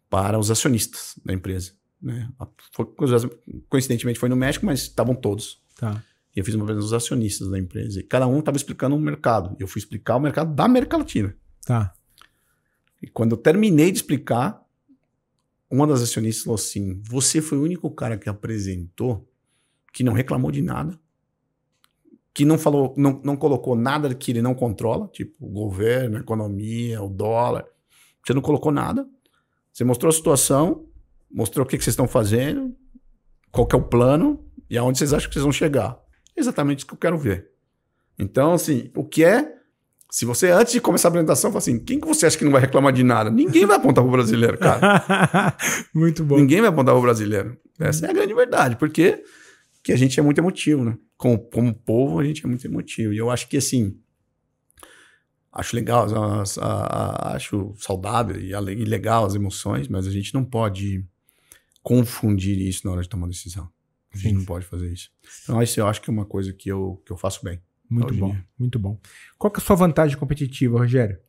para os acionistas da empresa, né? Coincidentemente foi no México, mas estavam todos. Tá. E eu fiz uma apresentação dos acionistas da empresa. E cada um estava explicando um mercado. Eu fui explicar o mercado da América Latina. Tá. E quando eu terminei de explicar, uma das acionistas falou assim, você foi o único cara que apresentou que não reclamou de nada, que não falou, não colocou nada que ele não controla, tipo o governo, a economia, o dólar. Você não colocou nada. Você mostrou a situação, mostrou o que vocês estão fazendo, qual que é o plano e aonde vocês acham que vocês vão chegar. É exatamente isso que eu quero ver. Então, assim, se você, antes de começar a apresentação, fala assim, quem que você acha que não vai reclamar de nada? Ninguém vai apontar pro brasileiro, cara. Muito bom. Ninguém vai apontar pro brasileiro. Essa é a grande verdade, porque a gente é muito emotivo, né? Como povo, a gente é muito emotivo. E eu acho que, assim, acho legal, acho saudável e legal as emoções, mas a gente não pode confundir isso na hora de tomar decisão. A gente não pode fazer isso. Então, isso eu acho que é uma coisa que eu faço bem. Muito bom, muito bom. Qual que é a sua vantagem competitiva, Rogério?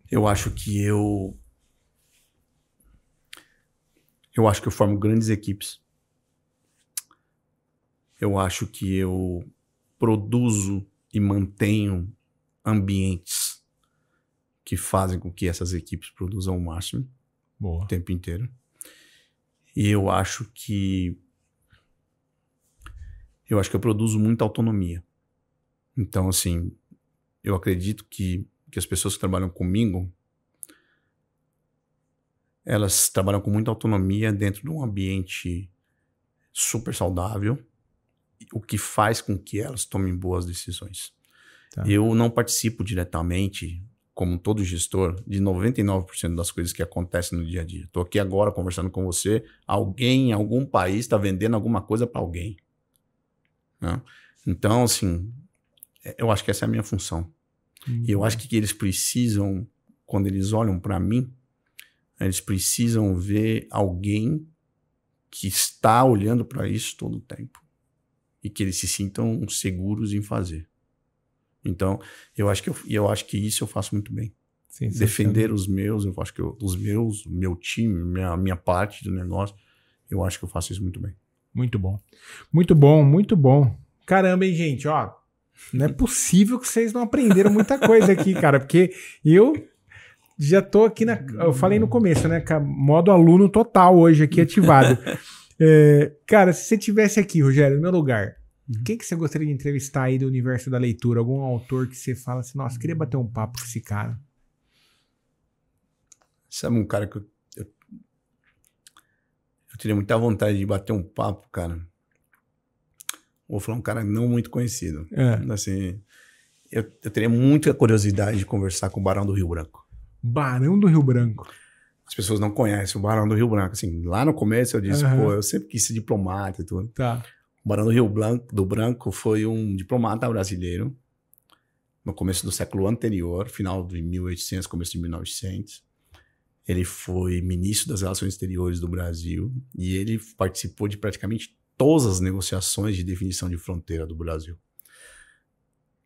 Eu acho que eu formo grandes equipes. Eu acho que eu produzo e mantenho ambientes que fazem com que essas equipes produzam o máximo. Boa. O tempo inteiro. E eu acho que eu produzo muita autonomia. Então, assim, eu acredito que as pessoas que trabalham comigo, elas trabalham com muita autonomia dentro de um ambiente super saudável, o que faz com que elas tomem boas decisões. Tá. Eu não participo diretamente, como todo gestor, de 99% das coisas que acontecem no dia a dia. Estou aqui agora conversando com você, alguém em algum país está vendendo alguma coisa para alguém. Né? Então, assim, eu acho que essa é a minha função. E eu acho que eles precisam, quando eles olham para mim, eles precisam ver alguém que está olhando para isso todo o tempo. E que eles se sintam seguros em fazer. Então, eu acho que isso eu faço muito bem. Sim, defender os meus, eu acho que o meu time, minha parte do negócio, eu acho que eu faço isso muito bem. Muito bom. Muito bom, muito bom. Caramba, hein, gente, ó. Não é possível que vocês não aprenderam muita coisa aqui, cara, porque eu já tô aqui eu falei no começo, né, modo aluno total hoje aqui ativado. Cara, se você tivesse aqui, Rogério, no meu lugar, quem que você gostaria de entrevistar aí do universo da leitura? Algum autor que você fala assim, nossa, queria bater um papo com esse cara? Sabe um cara que eu teria muita vontade de bater um papo, cara? vou falar um cara não muito conhecido. Assim, eu teria muita curiosidade de conversar com o Barão do Rio Branco. Barão do Rio Branco. As pessoas não conhecem o Barão do Rio Branco. Assim, lá no começo eu disse, eu sempre quis ser diplomata e tudo. Tá. O Barão do Branco foi um diplomata brasileiro no começo do século anterior, final de 1800, começo de 1900. Ele foi ministro das Relações Exteriores do Brasil e ele participou de praticamente todas as negociações de definição de fronteira do Brasil.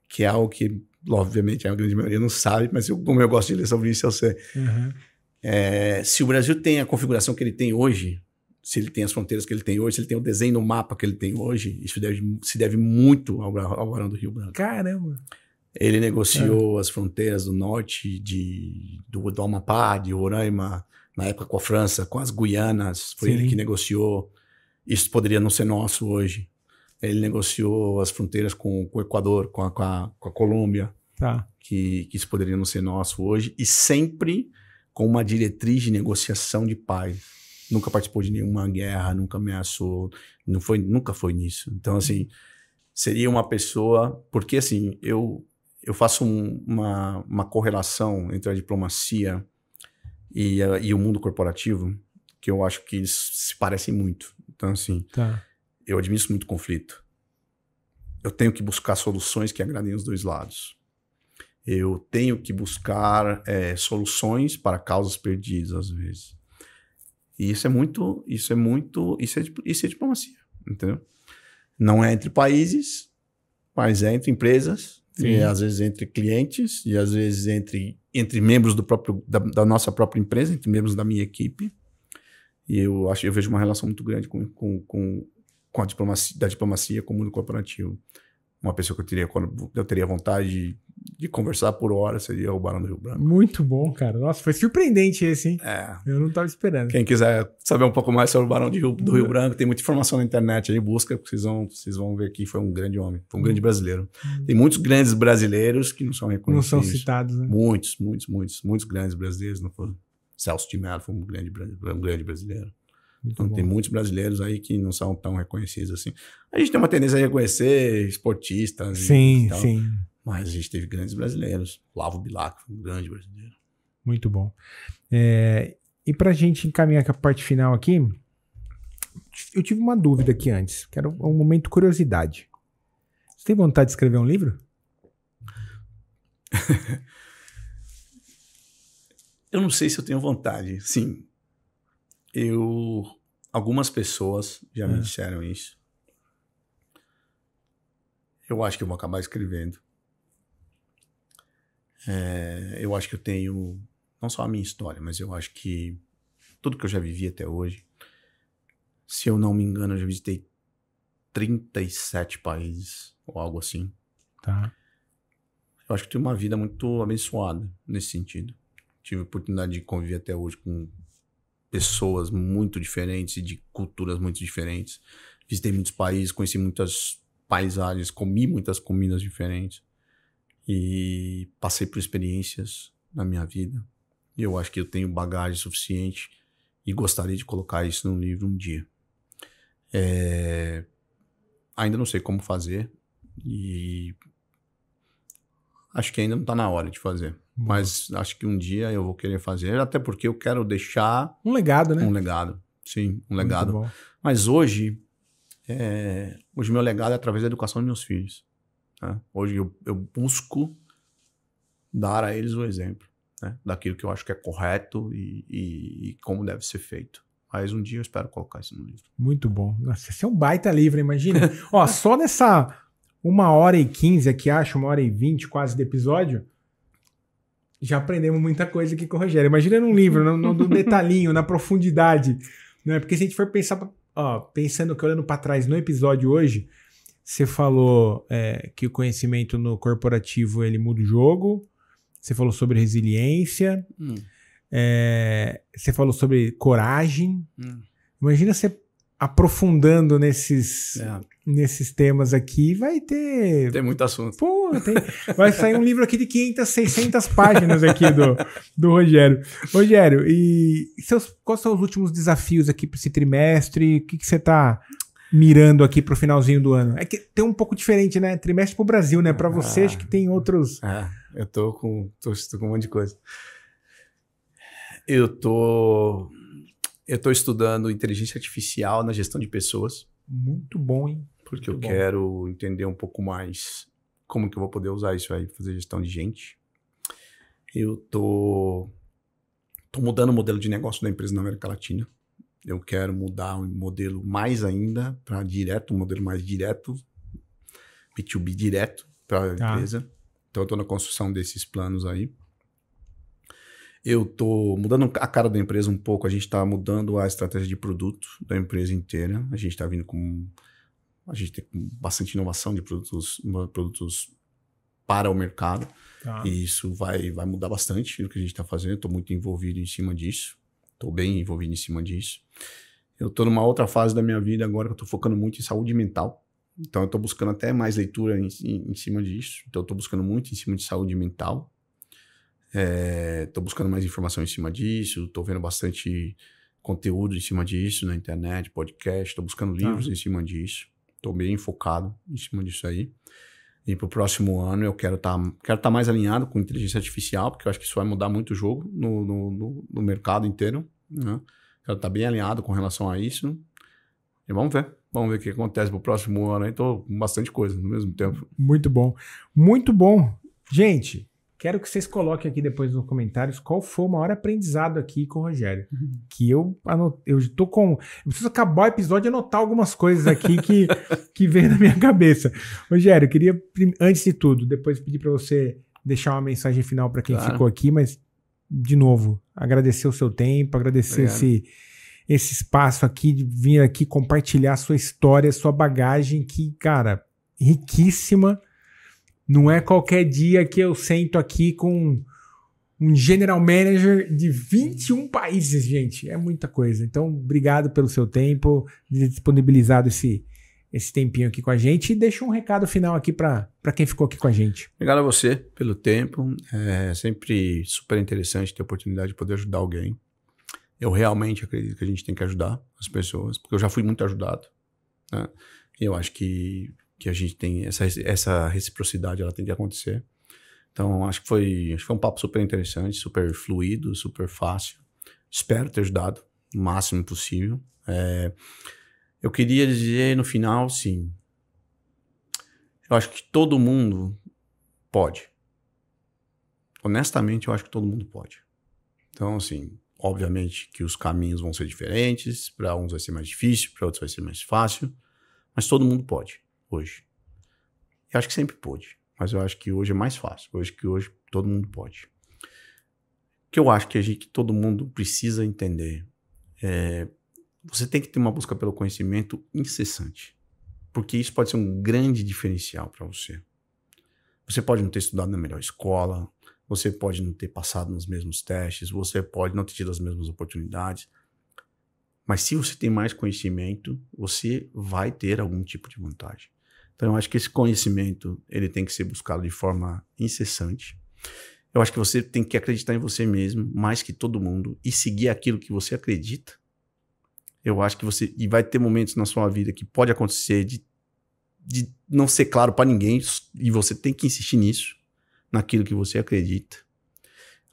Que é algo que, obviamente, a grande maioria não sabe, mas como eu gosto de ler sobre isso, eu sei. Se o Brasil tem a configuração que ele tem hoje, se ele tem as fronteiras que ele tem hoje, se ele tem o desenho no mapa que ele tem hoje, isso se deve muito ao Barão do Rio Branco. Caramba! Ele negociou as fronteiras do norte do Amapá, de Roraima, na época com a França, com as Guianas. Foi ele que negociou. Isso poderia não ser nosso hoje. Ele negociou as fronteiras com o Equador, com a Colômbia, que isso poderia não ser nosso hoje. E sempre com uma diretriz de negociação de paz. Nunca participou de nenhuma guerra, nunca ameaçou, nunca foi nisso. Então, assim, seria uma pessoa... Porque, assim, eu faço uma correlação entre a diplomacia e o mundo corporativo, que eu acho que eles se parecem muito. Então, assim, eu administro muito conflito. Eu tenho que buscar soluções que agradem os dois lados. Eu tenho que buscar soluções para causas perdidas, às vezes. E isso é diplomacia, entendeu? Não é entre países, mas é entre empresas, e às vezes entre clientes, e às vezes entre membros da nossa própria empresa, entre membros da minha equipe. E eu vejo uma relação muito grande com a diplomacia com o mundo corporativo. Uma pessoa que eu teria vontade de conversar por hora seria o Barão do Rio Branco. Muito bom, cara. Nossa, foi surpreendente esse, hein? Eu não estava esperando. Quem quiser saber um pouco mais sobre o Barão do Rio Branco, tem muita informação na internet aí, busca, porque vocês vão ver que foi um grande homem, foi um grande brasileiro. Tem muitos grandes brasileiros que não são reconhecidos. Não são citados, né? Muitos grandes brasileiros. Não foram. Celso de Mello foi um grande brasileiro. Então, tem muitos brasileiros aí que não são tão reconhecidos assim. A gente tem uma tendência a reconhecer esportistas. Sim. Mas a gente teve grandes brasileiros. Flávio Bilac foi um grande brasileiro. Muito bom. E pra gente encaminhar com a parte final aqui, eu tive uma dúvida aqui antes, que era um momento curiosidade. Você tem vontade de escrever um livro? Eu não sei se eu tenho vontade. Sim. Algumas pessoas já me disseram isso. Eu acho que eu vou acabar escrevendo. Eu acho que eu tenho não só a minha história, mas eu acho que tudo que eu já vivi até hoje, se eu não me engano, eu já visitei 37 países ou algo assim. Eu acho que eu tenho uma vida muito abençoada nesse sentido. Tive a oportunidade de conviver até hoje com pessoas muito diferentes e de culturas muito diferentes. Visitei muitos países, conheci muitas paisagens, comi muitas comidas diferentes e passei por experiências na minha vida. E eu acho que eu tenho bagagem suficiente e gostaria de colocar isso num livro um dia. Ainda não sei como fazer e acho que ainda não está na hora de fazer. Mas acho que um dia eu vou querer fazer, até porque eu quero deixar... Um legado, né? Um legado, sim, um legado. Mas hoje meu legado é através da educação dos meus filhos. Né? Hoje eu busco dar a eles o exemplo, né? Daquilo que eu acho que é correto e como deve ser feito. Mas um dia eu espero colocar isso no livro. Muito bom. Nossa, esse é um baita livro, imagina. Ó, só nessa 1h15 aqui, acho, 1h20 quase de episódio... Já aprendemos muita coisa aqui com o Rogério. Imagina num livro, no detalhinho, na profundidade. Né? Porque se a gente for pensar, pensando que olhando para trás no episódio hoje, você falou que o conhecimento no corporativo ele muda o jogo. Você falou sobre resiliência. Você falou sobre coragem. Imagina você aprofundando nesses temas aqui, vai ter... Tem muito assunto. Pô, vai sair um livro aqui de 500, 600 páginas aqui do Rogério. Rogério, quais são os últimos desafios aqui para esse trimestre? O que você está mirando aqui pro finalzinho do ano? É que tem um pouco diferente, né? Trimestre pro Brasil, né? Para você, acho que tem outros... Eu tô com um monte de coisa. Eu tô estudando inteligência artificial na gestão de pessoas. Muito bom, hein? Porque eu quero entender um pouco mais como que eu vou poder usar isso aí, fazer gestão de gente. Eu tô mudando o modelo de negócio da empresa na América Latina. Eu quero mudar o modelo mais ainda para direto, um modelo mais direto, B2B direto para a empresa. Então eu tô na construção desses planos aí. Eu tô mudando a cara da empresa um pouco, a gente está mudando a estratégia de produto da empresa inteira. A gente está vindo a gente tem bastante inovação de produtos para o mercado. E isso vai mudar bastante o que a gente está fazendo. Estou muito envolvido em cima disso. Estou bem envolvido em cima disso. Eu estou numa outra fase da minha vida agora que eu estou focando muito em saúde mental. Então eu estou buscando até mais leitura em cima disso. Então eu estou buscando muito em cima de saúde mental. Estou buscando mais informação em cima disso. Estou vendo bastante conteúdo em cima disso na internet, podcast. Estou buscando livros em cima disso. Estou bem focado em cima disso aí. E para o próximo ano eu quero tá mais alinhado com inteligência artificial, porque eu acho que isso vai mudar muito o jogo no mercado inteiro. Né? Quero estar bem alinhado com relação a isso. E vamos ver o que acontece para o próximo ano. Estou com bastante coisa no mesmo tempo. Muito bom. Muito bom. Gente, quero que vocês coloquem aqui depois nos comentários qual foi o maior aprendizado aqui com o Rogério. Que eu tô com... Eu preciso acabar o episódio e anotar algumas coisas aqui que veio na minha cabeça. Rogério, eu queria, antes de tudo, depois pedir para você deixar uma mensagem final para quem ficou aqui, mas, de novo, agradecer o seu tempo, agradecer esse espaço aqui, de vir aqui compartilhar a sua história, sua bagagem, que, cara, riquíssima. Não é qualquer dia que eu sento aqui com um general manager de 21 países, gente. É muita coisa. Então, obrigado pelo seu tempo, de ter disponibilizado esse tempinho aqui com a gente. E deixa um recado final aqui para quem ficou aqui com a gente. Obrigado a você pelo tempo. É sempre super interessante ter a oportunidade de poder ajudar alguém. Eu realmente acredito que a gente tem que ajudar as pessoas, porque eu já fui muito ajudado. Né? E eu acho que a gente tem essa reciprocidade, ela tem que acontecer. Então, acho que foi um papo super interessante, super fluido, super fácil. Espero ter ajudado o máximo possível. Eu queria dizer no final, sim, eu acho que todo mundo pode. Honestamente, eu acho que todo mundo pode. Então, assim, obviamente que os caminhos vão ser diferentes, para uns vai ser mais difícil, para outros vai ser mais fácil, mas todo mundo pode. Hoje. Eu acho que sempre pôde, mas eu acho que hoje é mais fácil. Hoje todo mundo pode. O que eu acho que todo mundo precisa entender você tem que ter uma busca pelo conhecimento incessante, porque isso pode ser um grande diferencial para você. Você pode não ter estudado na melhor escola, você pode não ter passado nos mesmos testes, você pode não ter tido as mesmas oportunidades, mas se você tem mais conhecimento, você vai ter algum tipo de vantagem. Então, eu acho que esse conhecimento ele tem que ser buscado de forma incessante. Eu acho que você tem que acreditar em você mesmo, mais que todo mundo, e seguir aquilo que você acredita. Eu acho que e vai ter momentos na sua vida que pode acontecer de não ser claro para ninguém, e você tem que insistir nisso, naquilo que você acredita.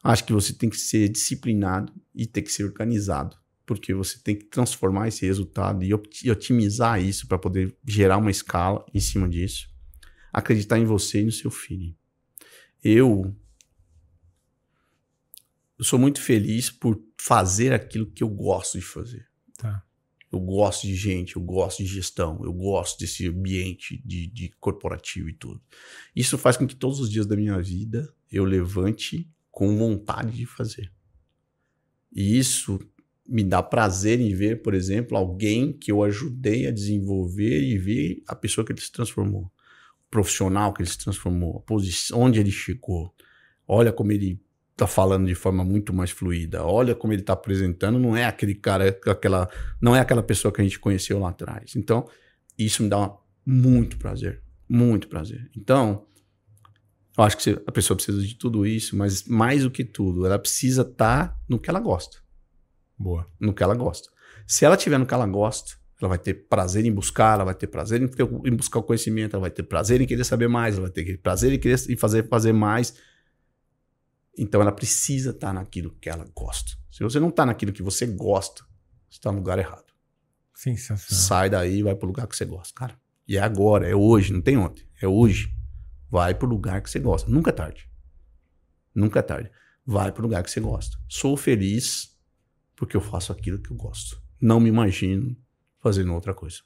Acho que você tem que ser disciplinado e tem que ser organizado, porque você tem que transformar esse resultado e otimizar isso para poder gerar uma escala em cima disso. Acreditar em você e no seu feeling. Eu sou muito feliz por fazer aquilo que eu gosto de fazer. Tá. Eu gosto de gente, eu gosto de gestão, eu gosto desse ambiente de corporativo e tudo. Isso faz com que todos os dias da minha vida eu levante com vontade de fazer. E isso me dá prazer em ver, por exemplo, alguém que eu ajudei a desenvolver e ver a pessoa que ele se transformou, o profissional que ele se transformou, a posição onde ele chegou. Olha como ele está falando de forma muito mais fluida, olha como ele está apresentando, não é aquele cara, não é aquela pessoa que a gente conheceu lá atrás. Então, isso me dá muito prazer, muito prazer. Então, eu acho que a pessoa precisa de tudo isso, mas mais do que tudo, ela precisa estar no que ela gosta. Boa. No que ela gosta. Se ela estiver no que ela gosta, Ela vai ter prazer em buscar, ela vai ter prazer em buscar o conhecimento, ela vai ter prazer em querer saber mais, ela vai ter prazer em querer fazer mais. Então ela precisa estar naquilo que ela gosta. Se você não está naquilo que você gosta, você está no lugar errado. Sensacional. Sai daí e vai pro lugar que você gosta, cara. E é agora, é hoje, não tem ontem. É hoje. Vai pro lugar que você gosta. Nunca é tarde. Nunca é tarde. Vai pro lugar que você gosta. Sou feliz porque eu faço aquilo que eu gosto. Não me imagino fazendo outra coisa.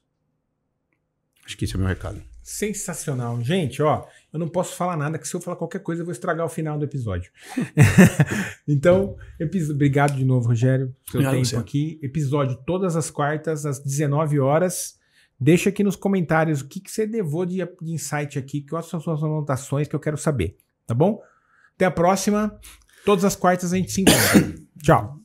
Acho que esse é o meu recado. Sensacional. Gente, ó, eu não posso falar nada, que se eu falar qualquer coisa eu vou estragar o final do episódio. Então, obrigado de novo, Rogério, pelo seu tempo aqui. Episódio todas as quartas, às 19 horas. Deixa aqui nos comentários o que você levou de insight aqui, quais são as suas anotações que eu quero saber, tá bom? Até a próxima. Todas as quartas a gente se encontra. Tchau.